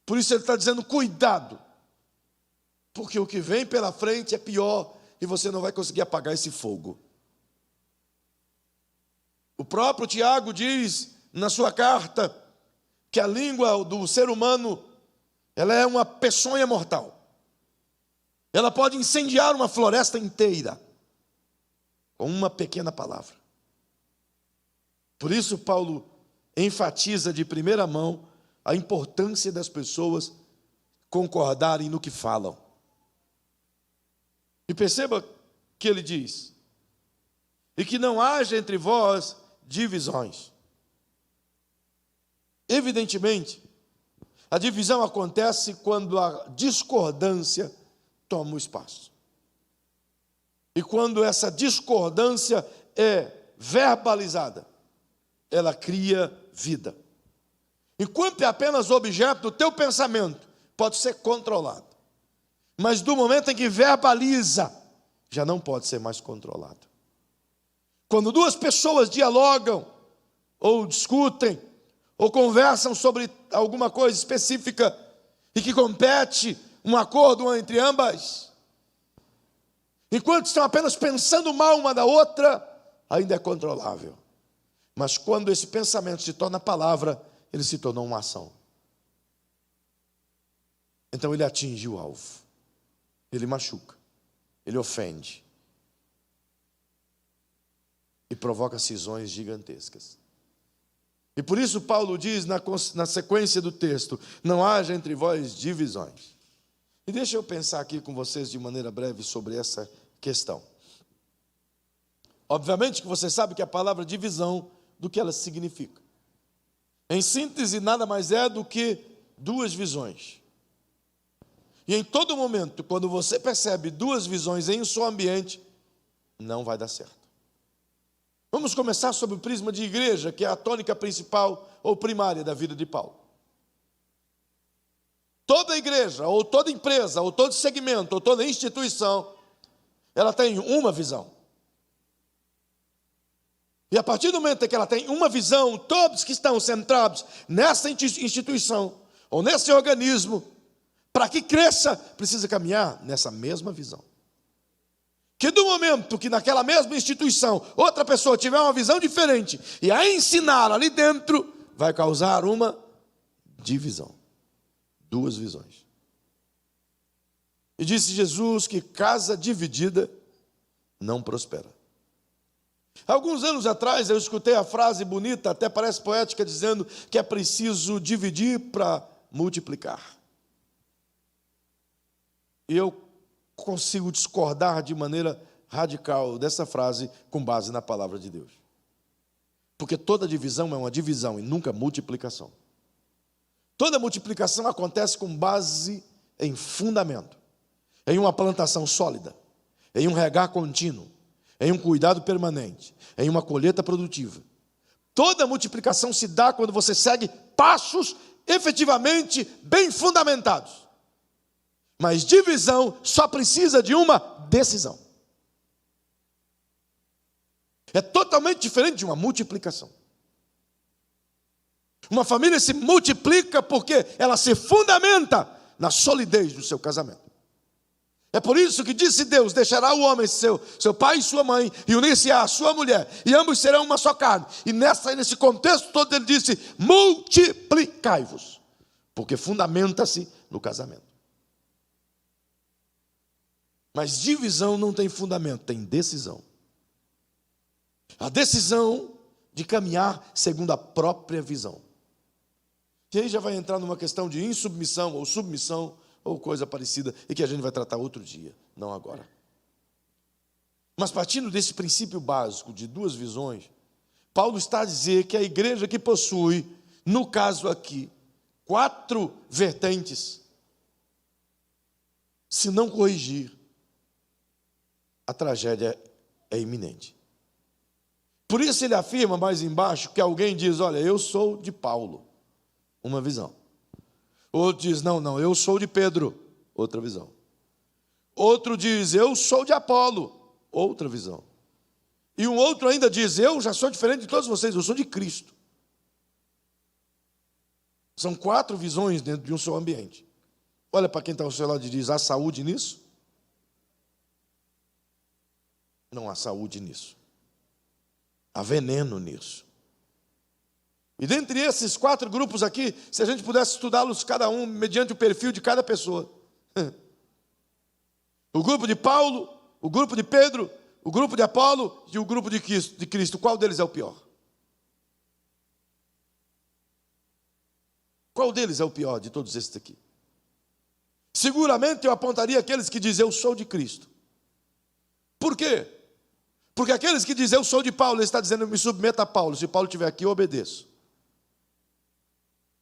Por isso ele está dizendo, cuidado. Porque o que vem pela frente é pior e você não vai conseguir apagar esse fogo. O próprio Tiago diz na sua carta que a língua do ser humano, ela é uma peçonha mortal. Ela pode incendiar uma floresta inteira com uma pequena palavra. Por isso Paulo enfatiza de primeira mão a importância das pessoas concordarem no que falam. E perceba que ele diz: e que não haja entre vós divisões. Evidentemente, a divisão acontece quando a discordância toma o espaço. E quando essa discordância é verbalizada, ela cria vida. Enquanto é apenas objeto do teu pensamento, pode ser controlado. Mas do momento em que verbaliza, já não pode ser mais controlado. Quando duas pessoas dialogam, ou discutem, ou conversam sobre alguma coisa específica, e que compete um acordo entre ambas, enquanto estão apenas pensando mal uma da outra, ainda é controlável. Mas quando esse pensamento se torna palavra, ele se tornou uma ação. Então ele atinge o alvo, ele machuca, ele ofende e provoca cisões gigantescas. E por isso Paulo diz na sequência do texto: não haja entre vós divisões. E deixa eu pensar aqui com vocês de maneira breve sobre essa questão. Obviamente que você sabe que a palavra divisão, do que ela significa. Em síntese, nada mais é do que duas visões. E em todo momento, quando você percebe duas visões em seu ambiente, não vai dar certo. Vamos começar sob o prisma de igreja, que é a tônica principal ou primária da vida de Paulo. Toda igreja, ou toda empresa, ou todo segmento, ou toda instituição, ela tem uma visão. E a partir do momento em que ela tem uma visão, todos que estão centrados nessa instituição, ou nesse organismo, para que cresça, precisa caminhar nessa mesma visão. Que do momento que naquela mesma instituição, outra pessoa tiver uma visão diferente, e a ensinar ali dentro, vai causar uma divisão. Duas visões. E disse Jesus que casa dividida não prospera. Alguns anos atrás eu escutei a frase bonita, até parece poética, dizendo que é preciso dividir para multiplicar. E eu consigo discordar de maneira radical dessa frase com base na palavra de Deus. Porque toda divisão é uma divisão e nunca multiplicação. Toda multiplicação acontece com base em fundamento, em uma plantação sólida, em um regar contínuo, em um cuidado permanente, em uma colheita produtiva. Toda multiplicação se dá quando você segue passos efetivamente bem fundamentados. Mas divisão só precisa de uma decisão. É totalmente diferente de uma multiplicação. Uma família se multiplica porque ela se fundamenta na solidez do seu casamento. É por isso que disse Deus: deixará o homem seu pai e sua mãe, e unir-se à sua mulher, e ambos serão uma só carne. E nesse contexto todo ele disse: multiplicai-vos, porque fundamenta-se no casamento. Mas divisão não tem fundamento, tem decisão. A decisão de caminhar segundo a própria visão. E aí já vai entrar numa questão de insubmissão ou submissão, ou coisa parecida, e que a gente vai tratar outro dia, não agora. Mas partindo desse princípio básico de duas visões, Paulo está a dizer que a igreja que possui, no caso aqui, 4 vertentes, se não corrigir, a tragédia é iminente. Por isso ele afirma mais embaixo que alguém diz: olha, eu sou de Paulo, uma visão. Outro diz: não, eu sou de Pedro, outra visão. Outro diz: eu sou de Apolo, outra visão. E um outro ainda diz: eu já sou diferente de todos vocês, eu sou de Cristo. São 4 visões dentro de um só ambiente. Olha para quem está ao seu lado e diz: há saúde nisso? Não há saúde nisso. Há veneno nisso. E dentre esses 4 grupos aqui, se a gente pudesse estudá-los cada um mediante o perfil de cada pessoa, O grupo de Paulo, o grupo de Pedro, o grupo de Apolo e o grupo de Cristo. Qual deles é o pior? Qual deles é o pior de todos esses aqui? Seguramente eu apontaria aqueles que dizem eu sou de Cristo. Por quê? Porque aqueles que dizem eu sou de Paulo, ele está dizendo eu me submeto a Paulo. Se Paulo estiver aqui, eu obedeço.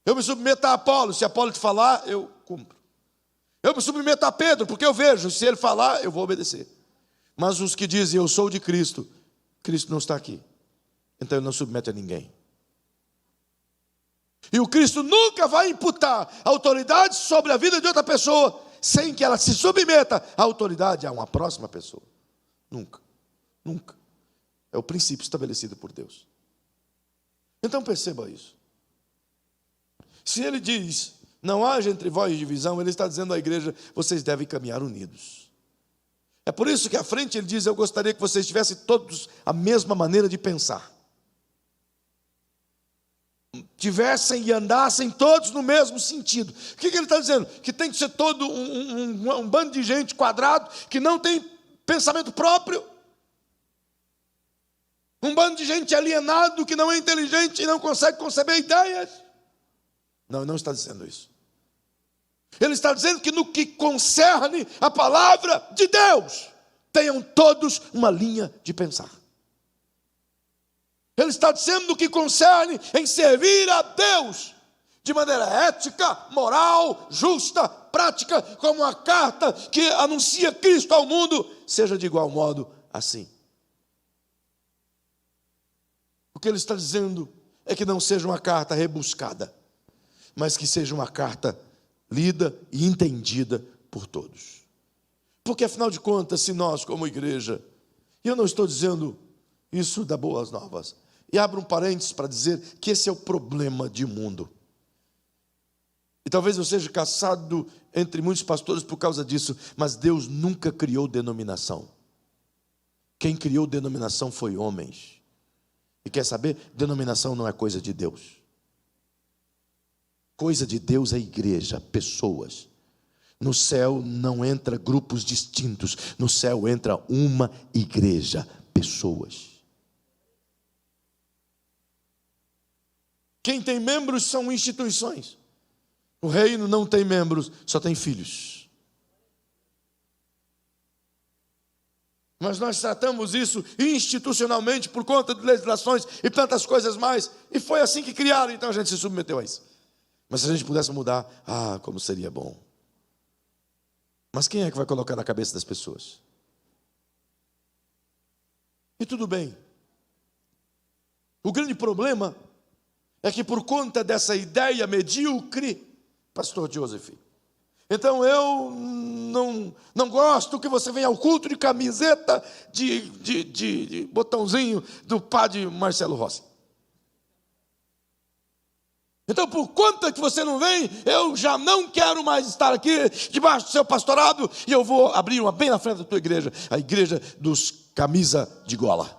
Eu me submeto a Apolo, se Apolo te falar, eu cumpro. Eu me submeto a Pedro, porque eu vejo, se ele falar, eu vou obedecer. Mas os que dizem eu sou de Cristo, Cristo não está aqui. Então ele não submete a ninguém. E o Cristo nunca vai imputar autoridade sobre a vida de outra pessoa sem que ela se submeta à autoridade a uma próxima pessoa. Nunca, nunca. É o princípio estabelecido por Deus. Então perceba isso. Se ele diz, não haja entre vós divisão, ele está dizendo à igreja, vocês devem caminhar unidos. É por isso que à frente ele diz, eu gostaria que vocês tivessem todos a mesma maneira de pensar. Tivessem e andassem todos no mesmo sentido. O que ele está dizendo? Que tem que ser todo um bando de gente quadrado, que não tem pensamento próprio. Um bando de gente alienado, que não é inteligente e não consegue conceber ideias. Não, ele não está dizendo isso. Ele está dizendo que no que concerne a palavra de Deus, tenham todos uma linha de pensar. Ele está dizendo no que concerne em servir a Deus, de maneira ética, moral, justa, prática, como a carta que anuncia Cristo ao mundo, seja de igual modo assim. O que ele está dizendo é que não seja uma carta rebuscada, mas que seja uma carta lida e entendida por todos. Porque, afinal de contas, se nós, como igreja, e eu não estou dizendo isso da Boas Novas, e abro um parênteses para dizer que esse é o problema de mundo. E talvez eu seja caçado entre muitos pastores por causa disso, mas Deus nunca criou denominação. Quem criou denominação foi homens. E quer saber? Denominação não é coisa de Deus. Coisa de Deus é igreja, pessoas. No céu não entra grupos distintos, no céu entra uma igreja, pessoas. Quem tem membros são instituições. O reino não tem membros, só tem filhos. Mas nós tratamos isso institucionalmente por conta de legislações e tantas coisas mais. E foi assim que criaram, então a gente se submeteu a isso. Mas se a gente pudesse mudar, como seria bom. Mas quem é que vai colocar na cabeça das pessoas? E tudo bem. O grande problema é que por conta dessa ideia medíocre, pastor Joseph, então eu não gosto que você venha ao culto de camiseta de botãozinho do padre Marcelo Rossi. Então, por conta que você não vem, eu já não quero mais estar aqui debaixo do seu pastorado e eu vou abrir uma bem na frente da tua igreja, a igreja dos camisa de gola.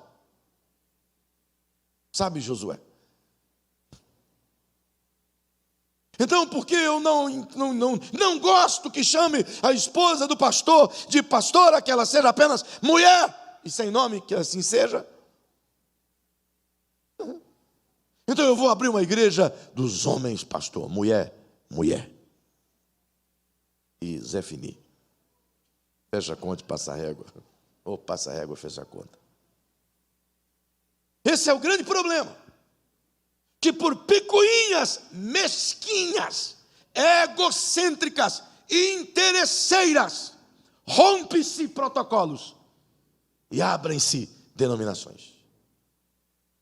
Sabe, Josué? Então, porque eu não gosto que chame a esposa do pastor de pastora, que ela seja apenas mulher, e sem nome, que assim seja. Então eu vou abrir uma igreja dos homens, pastor, mulher. E Zé Fini. Fecha a conta e passa a régua. Ou passa a régua, fecha a conta. Esse é o grande problema. Que por picuinhas mesquinhas, egocêntricas, interesseiras, rompe-se protocolos e abrem-se denominações.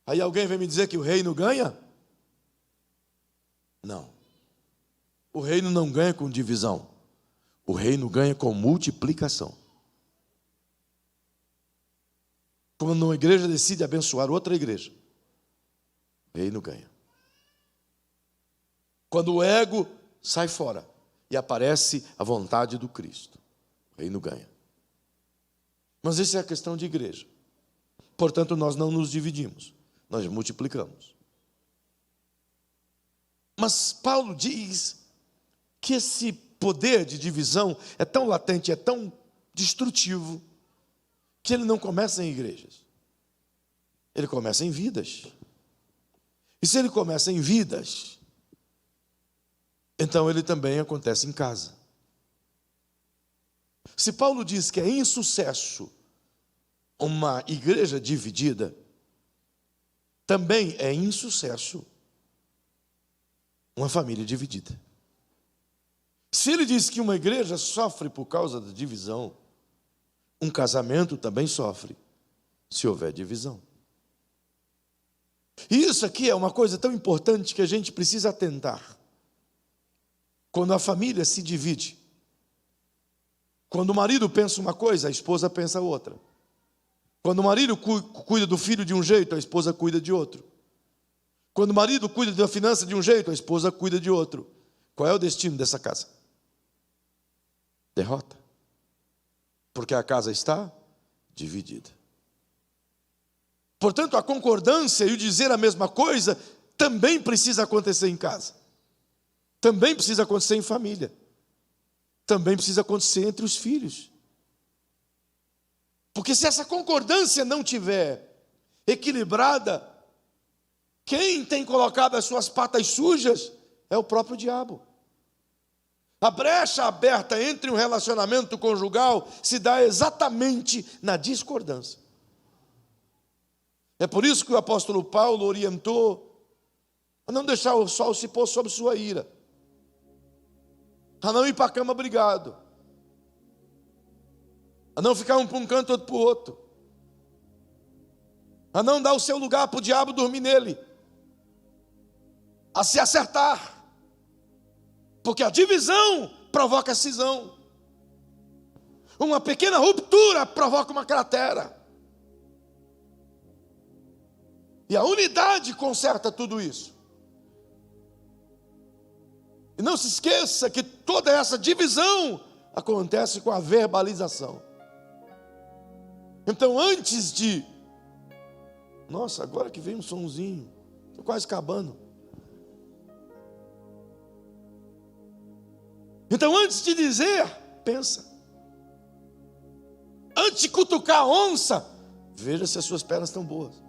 Aí alguém vem me dizer que o reino ganha? Não. O reino não ganha com divisão. O reino ganha com multiplicação. Quando uma igreja decide abençoar outra igreja, o reino ganha. Quando o ego sai fora e aparece a vontade do Cristo, o reino ganha. Mas isso é a questão de igreja. Portanto, nós não nos dividimos, nós multiplicamos. Mas Paulo diz que esse poder de divisão é tão latente, é tão destrutivo, que ele não começa em igrejas. Ele começa em vidas. E se ele começa em vidas, então ele também acontece em casa. Se Paulo diz que é insucesso uma igreja dividida, também é insucesso uma família dividida. Se ele diz que uma igreja sofre por causa da divisão, um casamento também sofre se houver divisão. E isso aqui é uma coisa tão importante que a gente precisa atentar. Quando a família se divide, quando o marido pensa uma coisa, a esposa pensa outra. Quando o marido cuida do filho de um jeito, a esposa cuida de outro. Quando o marido cuida da finança de um jeito, a esposa cuida de outro. Qual é o destino dessa casa? Derrota. Porque a casa está dividida. Portanto, a concordância e o dizer a mesma coisa também precisa acontecer em casa. Também precisa acontecer em família. Também precisa acontecer entre os filhos. Porque se essa concordância não tiver equilibrada, quem tem colocado as suas patas sujas é o próprio diabo. A brecha aberta entre um relacionamento conjugal se dá exatamente na discordância. É por isso que o apóstolo Paulo orientou a não deixar o sol se pôr sobre sua ira, a não ir para a cama brigado, a não ficar um para um canto, outro para o outro, a não dar o seu lugar para o diabo dormir nele, a se acertar, porque a divisão provoca cisão, uma pequena ruptura provoca uma cratera, e a unidade conserta tudo isso. E não se esqueça que toda essa divisão acontece com a verbalização. Então, antes de... Nossa, agora que vem um sonzinho, estou quase acabando. Então, antes de dizer, pensa. Antes de cutucar a onça, veja se as suas pernas estão boas.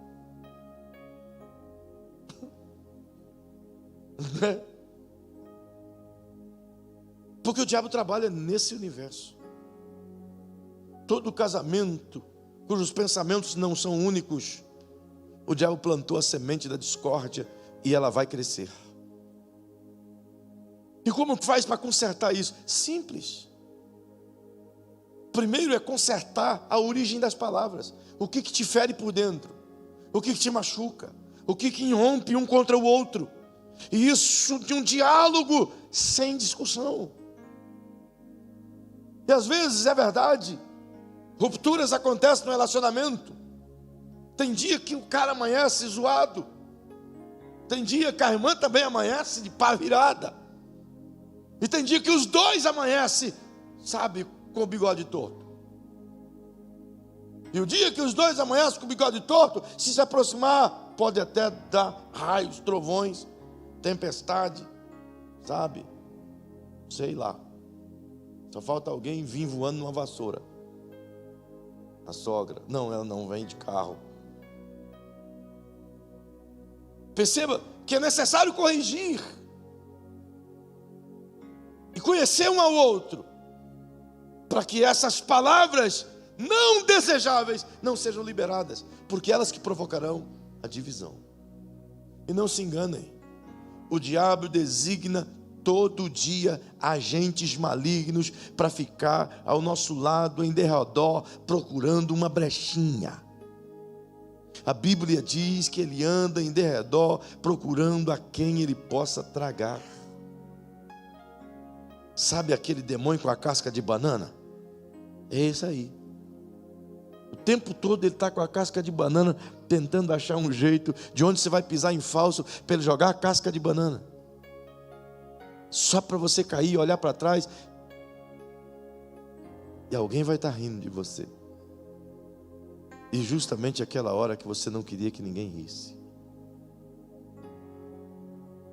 Porque o diabo trabalha nesse universo. Todo casamento cujos pensamentos não são únicos, o diabo plantou a semente da discórdia e ela vai crescer. E como faz para consertar isso? Simples. Primeiro é consertar a origem das palavras. O que te fere por dentro? O que te machuca? O que irrompe um contra o outro? E isso de um diálogo sem discussão. E às vezes é verdade, rupturas acontecem no relacionamento. Tem dia que o cara amanhece zoado. Tem dia que a irmã também amanhece de pá virada. E tem dia que os dois amanhecem, sabe, com o bigode torto. E o dia que os dois amanhecem com o bigode torto, se aproximar, pode até dar raios, trovões, tempestade, sabe? Sei lá. Só falta alguém vir voando numa vassoura. A sogra. Não, ela não vem de carro. Perceba que é necessário corrigir. E conhecer um ao outro. Para que essas palavras não desejáveis não sejam liberadas. Porque elas que provocarão a divisão. E não se enganem. O diabo designa todo dia agentes malignos para ficar ao nosso lado, em derredor, procurando uma brechinha. A Bíblia diz que ele anda em derredor, procurando a quem ele possa tragar. Sabe aquele demônio com a casca de banana? É esse aí. O tempo todo ele está com a casca de banana, tentando achar um jeito de onde você vai pisar em falso, para ele jogar a casca de banana. Só para você cair e olhar para trás. E alguém vai estar rindo de você. E justamente aquela hora que você não queria que ninguém risse.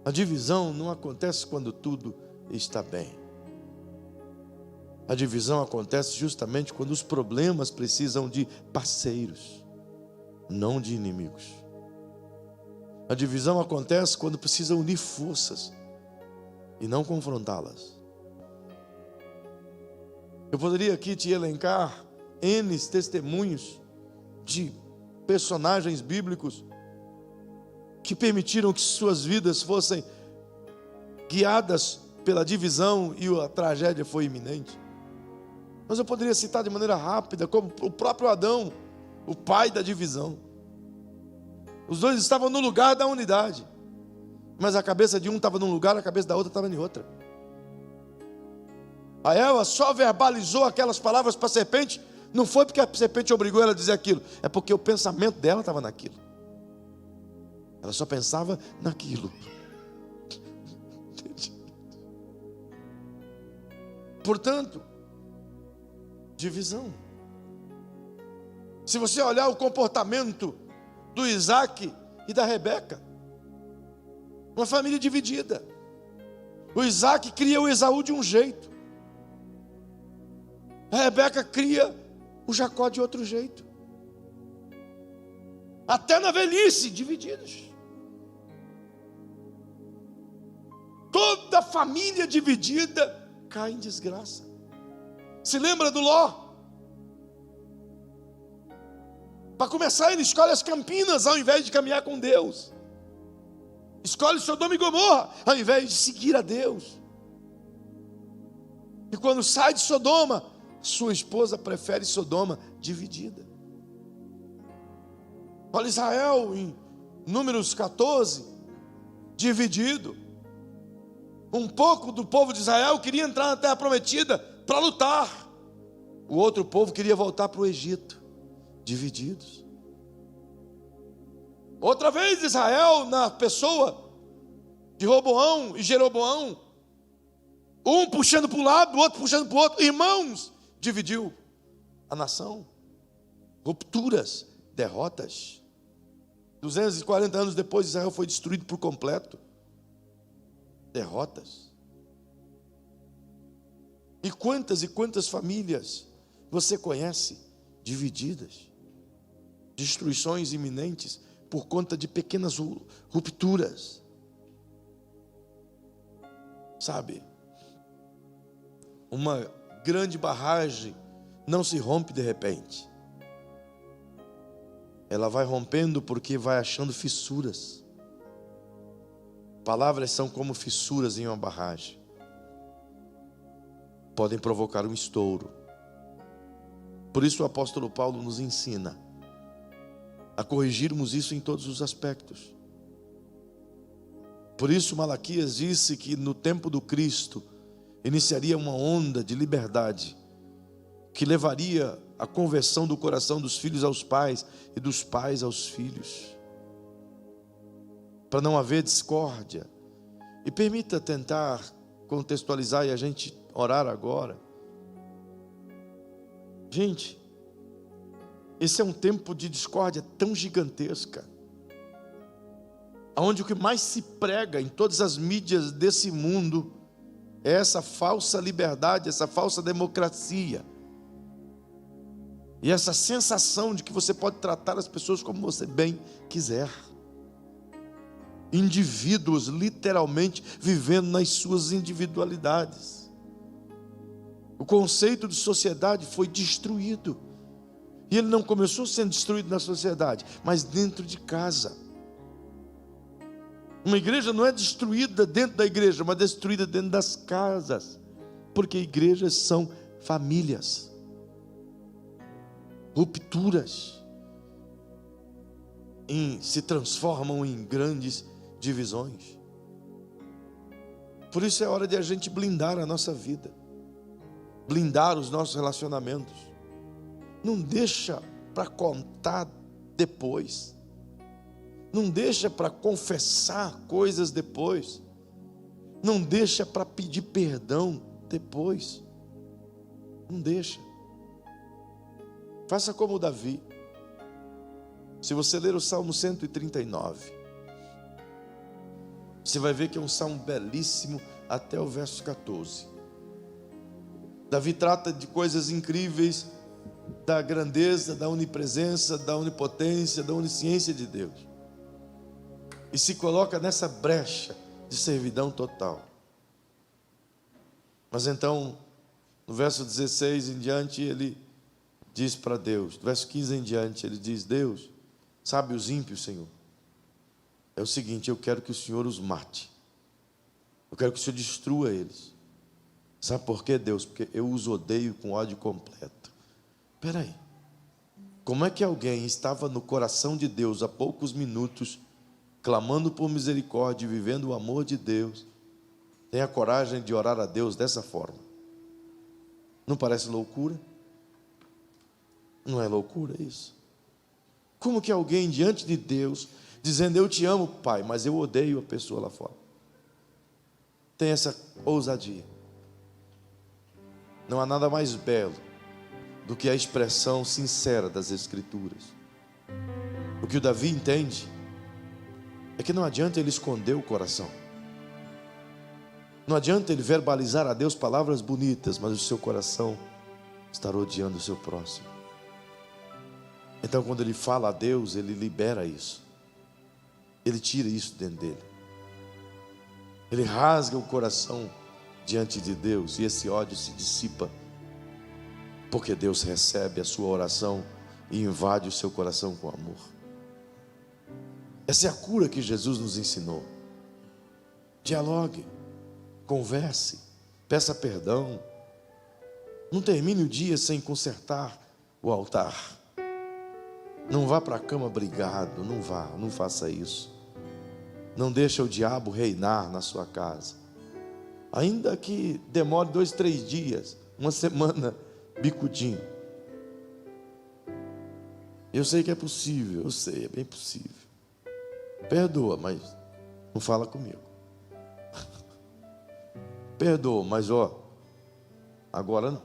A divisão não acontece quando tudo está bem. A divisão acontece justamente quando os problemas precisam de parceiros, não de inimigos. A divisão acontece quando precisa unir forças e não confrontá-las. Eu poderia aqui te elencar N testemunhos de personagens bíblicos que permitiram que suas vidas fossem guiadas pela divisão e a tragédia foi iminente. Mas eu poderia citar de maneira rápida, como o próprio Adão, o pai da divisão. Os dois estavam no lugar da unidade, mas a cabeça de um estava num lugar, a cabeça da outra estava em outra. A Eva só verbalizou aquelas palavras para a serpente, não foi porque a serpente obrigou ela a dizer aquilo, é porque o pensamento dela estava naquilo. Ela só pensava naquilo. Portanto, divisão. Se você olhar o comportamento do Isaac e da Rebeca, uma família dividida. O Isaac cria o Esaú de um jeito, a Rebeca cria o Jacó de outro jeito. Até na velhice, divididos. Toda família dividida cai em desgraça. Se lembra do Ló? Para começar, ele escolhe as Campinas ao invés de caminhar com Deus. Escolhe Sodoma e Gomorra ao invés de seguir a Deus. E quando sai de Sodoma, sua esposa prefere Sodoma dividida. Olha Israel em Números 14, dividido. Um pouco do povo de Israel queria entrar na terra prometida para lutar. O outro povo queria voltar para o Egito, divididos. Outra vez Israel, na pessoa de Roboão e Jeroboão, um puxando para um lado, o outro puxando para o outro, irmãos, dividiu a nação. Rupturas, derrotas. 240 anos depois, Israel foi destruído por completo. Derrotas. E quantas famílias você conhece divididas? Destruições iminentes por conta de pequenas rupturas. Sabe? Uma grande barragem não se rompe de repente. Ela vai rompendo porque vai achando fissuras. Palavras são como fissuras em uma barragem. Podem provocar um estouro. Por isso o apóstolo Paulo nos ensina a corrigirmos isso em todos os aspectos. Por isso Malaquias disse que no tempo do Cristo iniciaria uma onda de liberdade que levaria à conversão do coração dos filhos aos pais e dos pais aos filhos, para não haver discórdia. E permita tentar contextualizar e a gente orar agora. Gente, esse é um tempo de discórdia tão gigantesca, onde o que mais se prega em todas as mídias desse mundo é essa falsa liberdade, essa falsa democracia. E essa sensação de que você pode tratar as pessoas como você bem quiser. Indivíduos literalmente vivendo nas suas individualidades. O conceito de sociedade foi destruído. E ele não começou sendo destruído na sociedade, mas dentro de casa. Uma igreja não é destruída dentro da igreja, mas destruída dentro das casas. Porque igrejas são famílias. Rupturas se transformam em grandes divisões. Por isso é hora de a gente blindar a nossa vida, blindar os nossos relacionamentos. Não deixa para contar depois, não deixa para confessar coisas depois, não deixa para pedir perdão depois, não deixa. Faça como Davi. Se você ler o Salmo 139, você vai ver que é um salmo belíssimo até o verso 14. Davi trata de coisas incríveis, da grandeza, da onipresença, da onipotência, da onisciência de Deus. E se coloca nessa brecha de servidão total. Mas então, no verso 16 em diante, ele diz para Deus, do verso 15 em diante, ele diz: Deus, sabe os ímpios, Senhor? É o seguinte, eu quero que o Senhor os mate. Eu quero que o Senhor destrua eles. Sabe por quê, Deus? Porque eu os odeio com ódio completo. Espera aí. Como é que alguém estava no coração de Deus há poucos minutos, clamando por misericórdia, vivendo o amor de Deus, tem a coragem de orar a Deus dessa forma? Não parece loucura? Não é loucura isso? Como que alguém diante de Deus, dizendo: eu te amo, Pai, mas eu odeio a pessoa lá fora, tem essa ousadia? Não há nada mais belo do que a expressão sincera das Escrituras. O que o Davi entende é que não adianta ele esconder o coração, não adianta ele verbalizar a Deus palavras bonitas, mas o seu coração está odiando o seu próximo. Então, quando ele fala a Deus, ele libera isso, ele tira isso dentro dele, ele rasga o coração diante de Deus, e esse ódio se dissipa, porque Deus recebe a sua oração e invade o seu coração com amor. Essa é a cura que Jesus nos ensinou. Dialogue, converse, peça perdão. Não termine o dia sem consertar o altar. Não vá para a cama brigado, não vá, não faça isso. Não deixe o diabo reinar na sua casa. Ainda que demore 2, 3 dias, uma semana, bicudinho. Eu sei que é possível, eu sei, é bem possível. Perdoa, mas não fala comigo. Perdoa, mas agora não.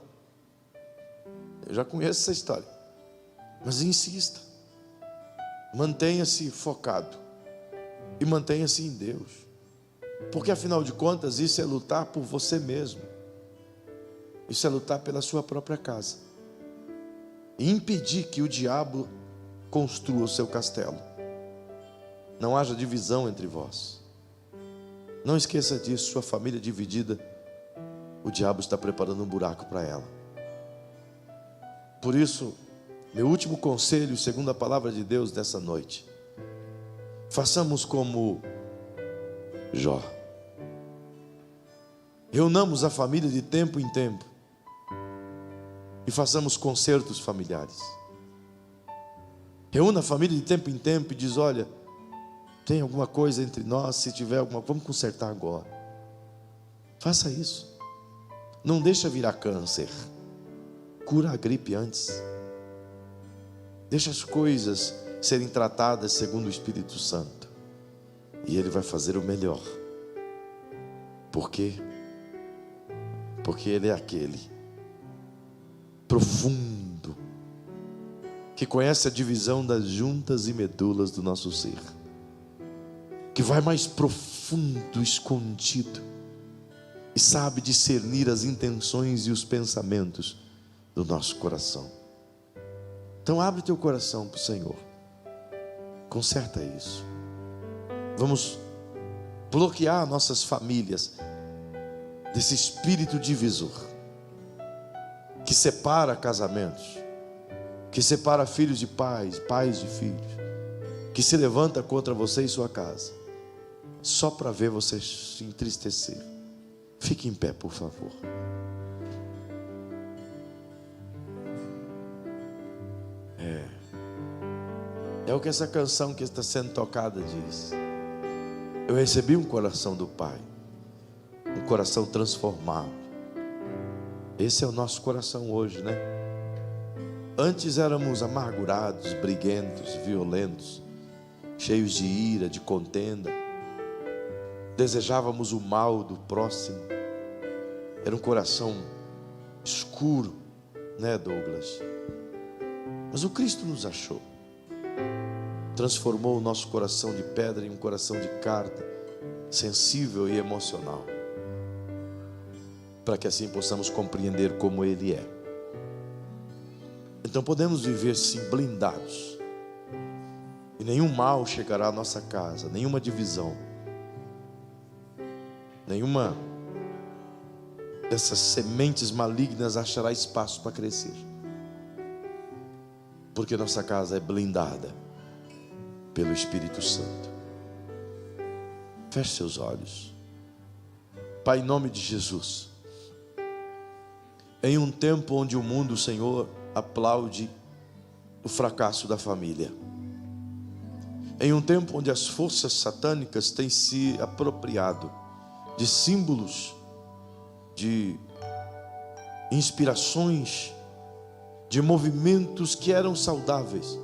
Eu já conheço essa história. Mas insista. Mantenha-se focado. E mantenha-se em Deus. Porque afinal de contas, isso é lutar por você mesmo. Isso é lutar pela sua própria casa. E impedir que o diabo construa o seu castelo. Não haja divisão entre vós. Não esqueça disso, sua família dividida, o diabo está preparando um buraco para ela. Por isso, meu último conselho, segundo a palavra de Deus dessa noite: façamos como Jó. Reunamos a família de tempo em tempo e façamos concertos familiares. Reúna a família de tempo em tempo e diz: olha, tem alguma coisa entre nós? Se tiver alguma, vamos consertar agora. Faça isso. Não deixa virar câncer. Cura a gripe antes. Deixa as coisas serem tratadas segundo o Espírito Santo, e Ele vai fazer o melhor. Por quê? Porque Ele é aquele profundo que conhece a divisão das juntas e medulas do nosso ser, que vai mais profundo, escondido, e sabe discernir as intenções e os pensamentos do nosso coração. Então abre teu coração para o Senhor. Conserta isso. Vamos bloquear nossas famílias desse espírito divisor que separa casamentos, que separa filhos de pais, pais de filhos, que se levanta contra você e sua casa, só para ver você se entristecer. Fique em pé, por favor. É o que essa canção que está sendo tocada diz. Eu recebi um coração do Pai, um coração transformado. Esse é o nosso coração hoje, né? Antes éramos amargurados, briguentos, violentos, cheios de ira, de contenda. Desejávamos o mal do próximo. Era um coração escuro, né, Douglas? Mas o Cristo nos achou, transformou o nosso coração de pedra em um coração de carne, sensível e emocional. para que assim possamos compreender como Ele é. Então podemos viver sim blindados, e nenhum mal chegará à nossa casa, nenhuma divisão, nenhuma dessas sementes malignas achará espaço para crescer, porque nossa casa é blindada pelo Espírito Santo. Feche seus olhos. Pai, em nome de Jesus, em um tempo onde o mundo, Senhor, aplaude o fracasso da família, em um tempo onde as forças satânicas têm se apropriado de símbolos, de inspirações, de movimentos que eram saudáveis,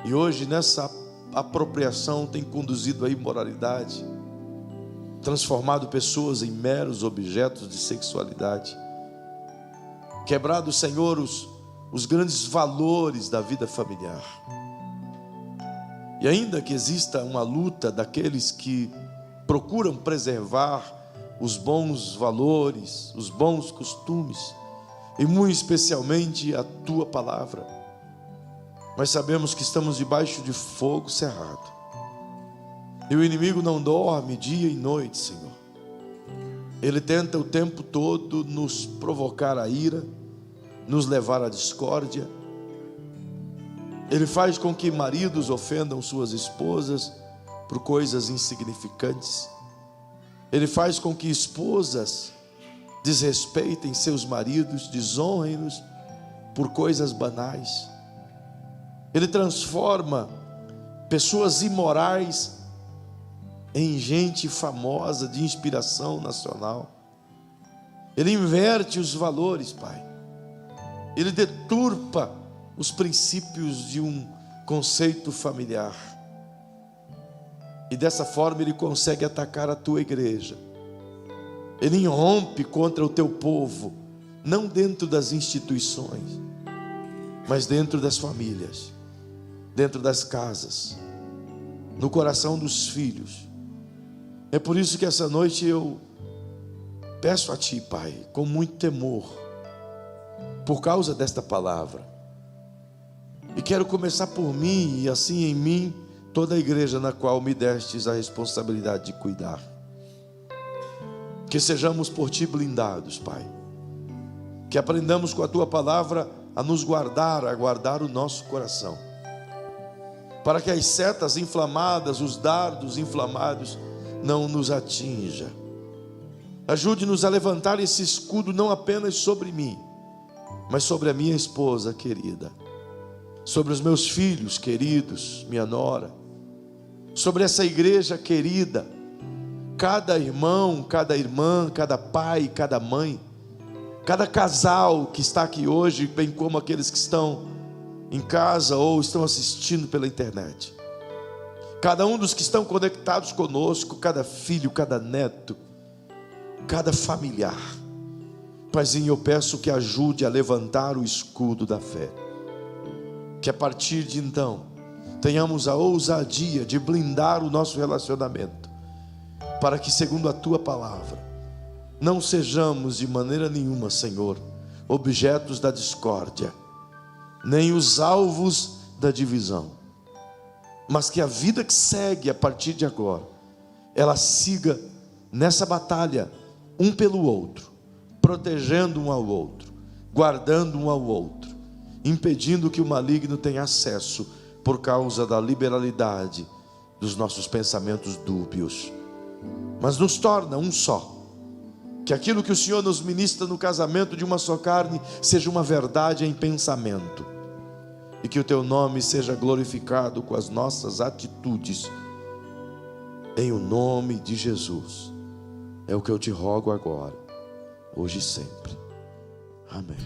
e hoje nessa apropriação tem conduzido à imoralidade, transformado pessoas em meros objetos de sexualidade, quebrado, Senhor, os grandes valores da vida familiar. E ainda que exista uma luta daqueles que procuram preservar os bons valores, os bons costumes, e muito especialmente a Tua palavra, mas sabemos que estamos debaixo de fogo cerrado, e o inimigo não dorme dia e noite, Senhor. Ele tenta o tempo todo nos provocar a ira, nos levar à discórdia. Ele faz com que maridos ofendam suas esposas por coisas insignificantes. Ele faz com que esposas desrespeitem seus maridos, desonrem-nos por coisas banais. Ele transforma pessoas imorais em gente famosa, de inspiração nacional. Ele inverte os valores, Pai. Ele deturpa os princípios de um conceito familiar. E dessa forma ele consegue atacar a Tua igreja. Ele irrompe contra o Teu povo, não dentro das instituições, mas dentro das famílias, dentro das casas, no coração dos filhos. É por isso que essa noite eu peço a Ti, Pai, com muito temor, por causa desta palavra, e quero começar por mim, e assim em mim toda a igreja na qual me destes a responsabilidade de cuidar. Que sejamos por Ti blindados, Pai, que aprendamos com a Tua palavra a nos guardar, a guardar o nosso coração, para que as setas inflamadas, os dardos inflamados não nos atinja. Ajude-nos a levantar esse escudo não apenas sobre mim, mas sobre a minha esposa querida, sobre os meus filhos queridos, minha nora, sobre essa igreja querida, cada irmão, cada irmã, cada pai, cada mãe, cada casal que está aqui hoje, bem como aqueles que estão em casa ou estão assistindo pela internet, cada um dos que estão conectados conosco, cada filho, cada neto, cada familiar. Paizinho, eu peço que ajude a levantar o escudo da fé, que a partir de então tenhamos a ousadia de blindar o nosso relacionamento, para que, segundo a Tua palavra, não sejamos de maneira nenhuma, Senhor, objetos da discórdia, nem os alvos da divisão, mas que a vida que segue a partir de agora, ela siga nessa batalha um pelo outro, protegendo um ao outro, guardando um ao outro, impedindo que o maligno tenha acesso por causa da liberalidade dos nossos pensamentos dúbios, mas nos torna um só. Que aquilo que o Senhor nos ministra no casamento de uma só carne seja uma verdade em pensamento, e que o Teu nome seja glorificado com as nossas atitudes, em o nome de Jesus. É o que eu te rogo agora, hoje e sempre. Amém.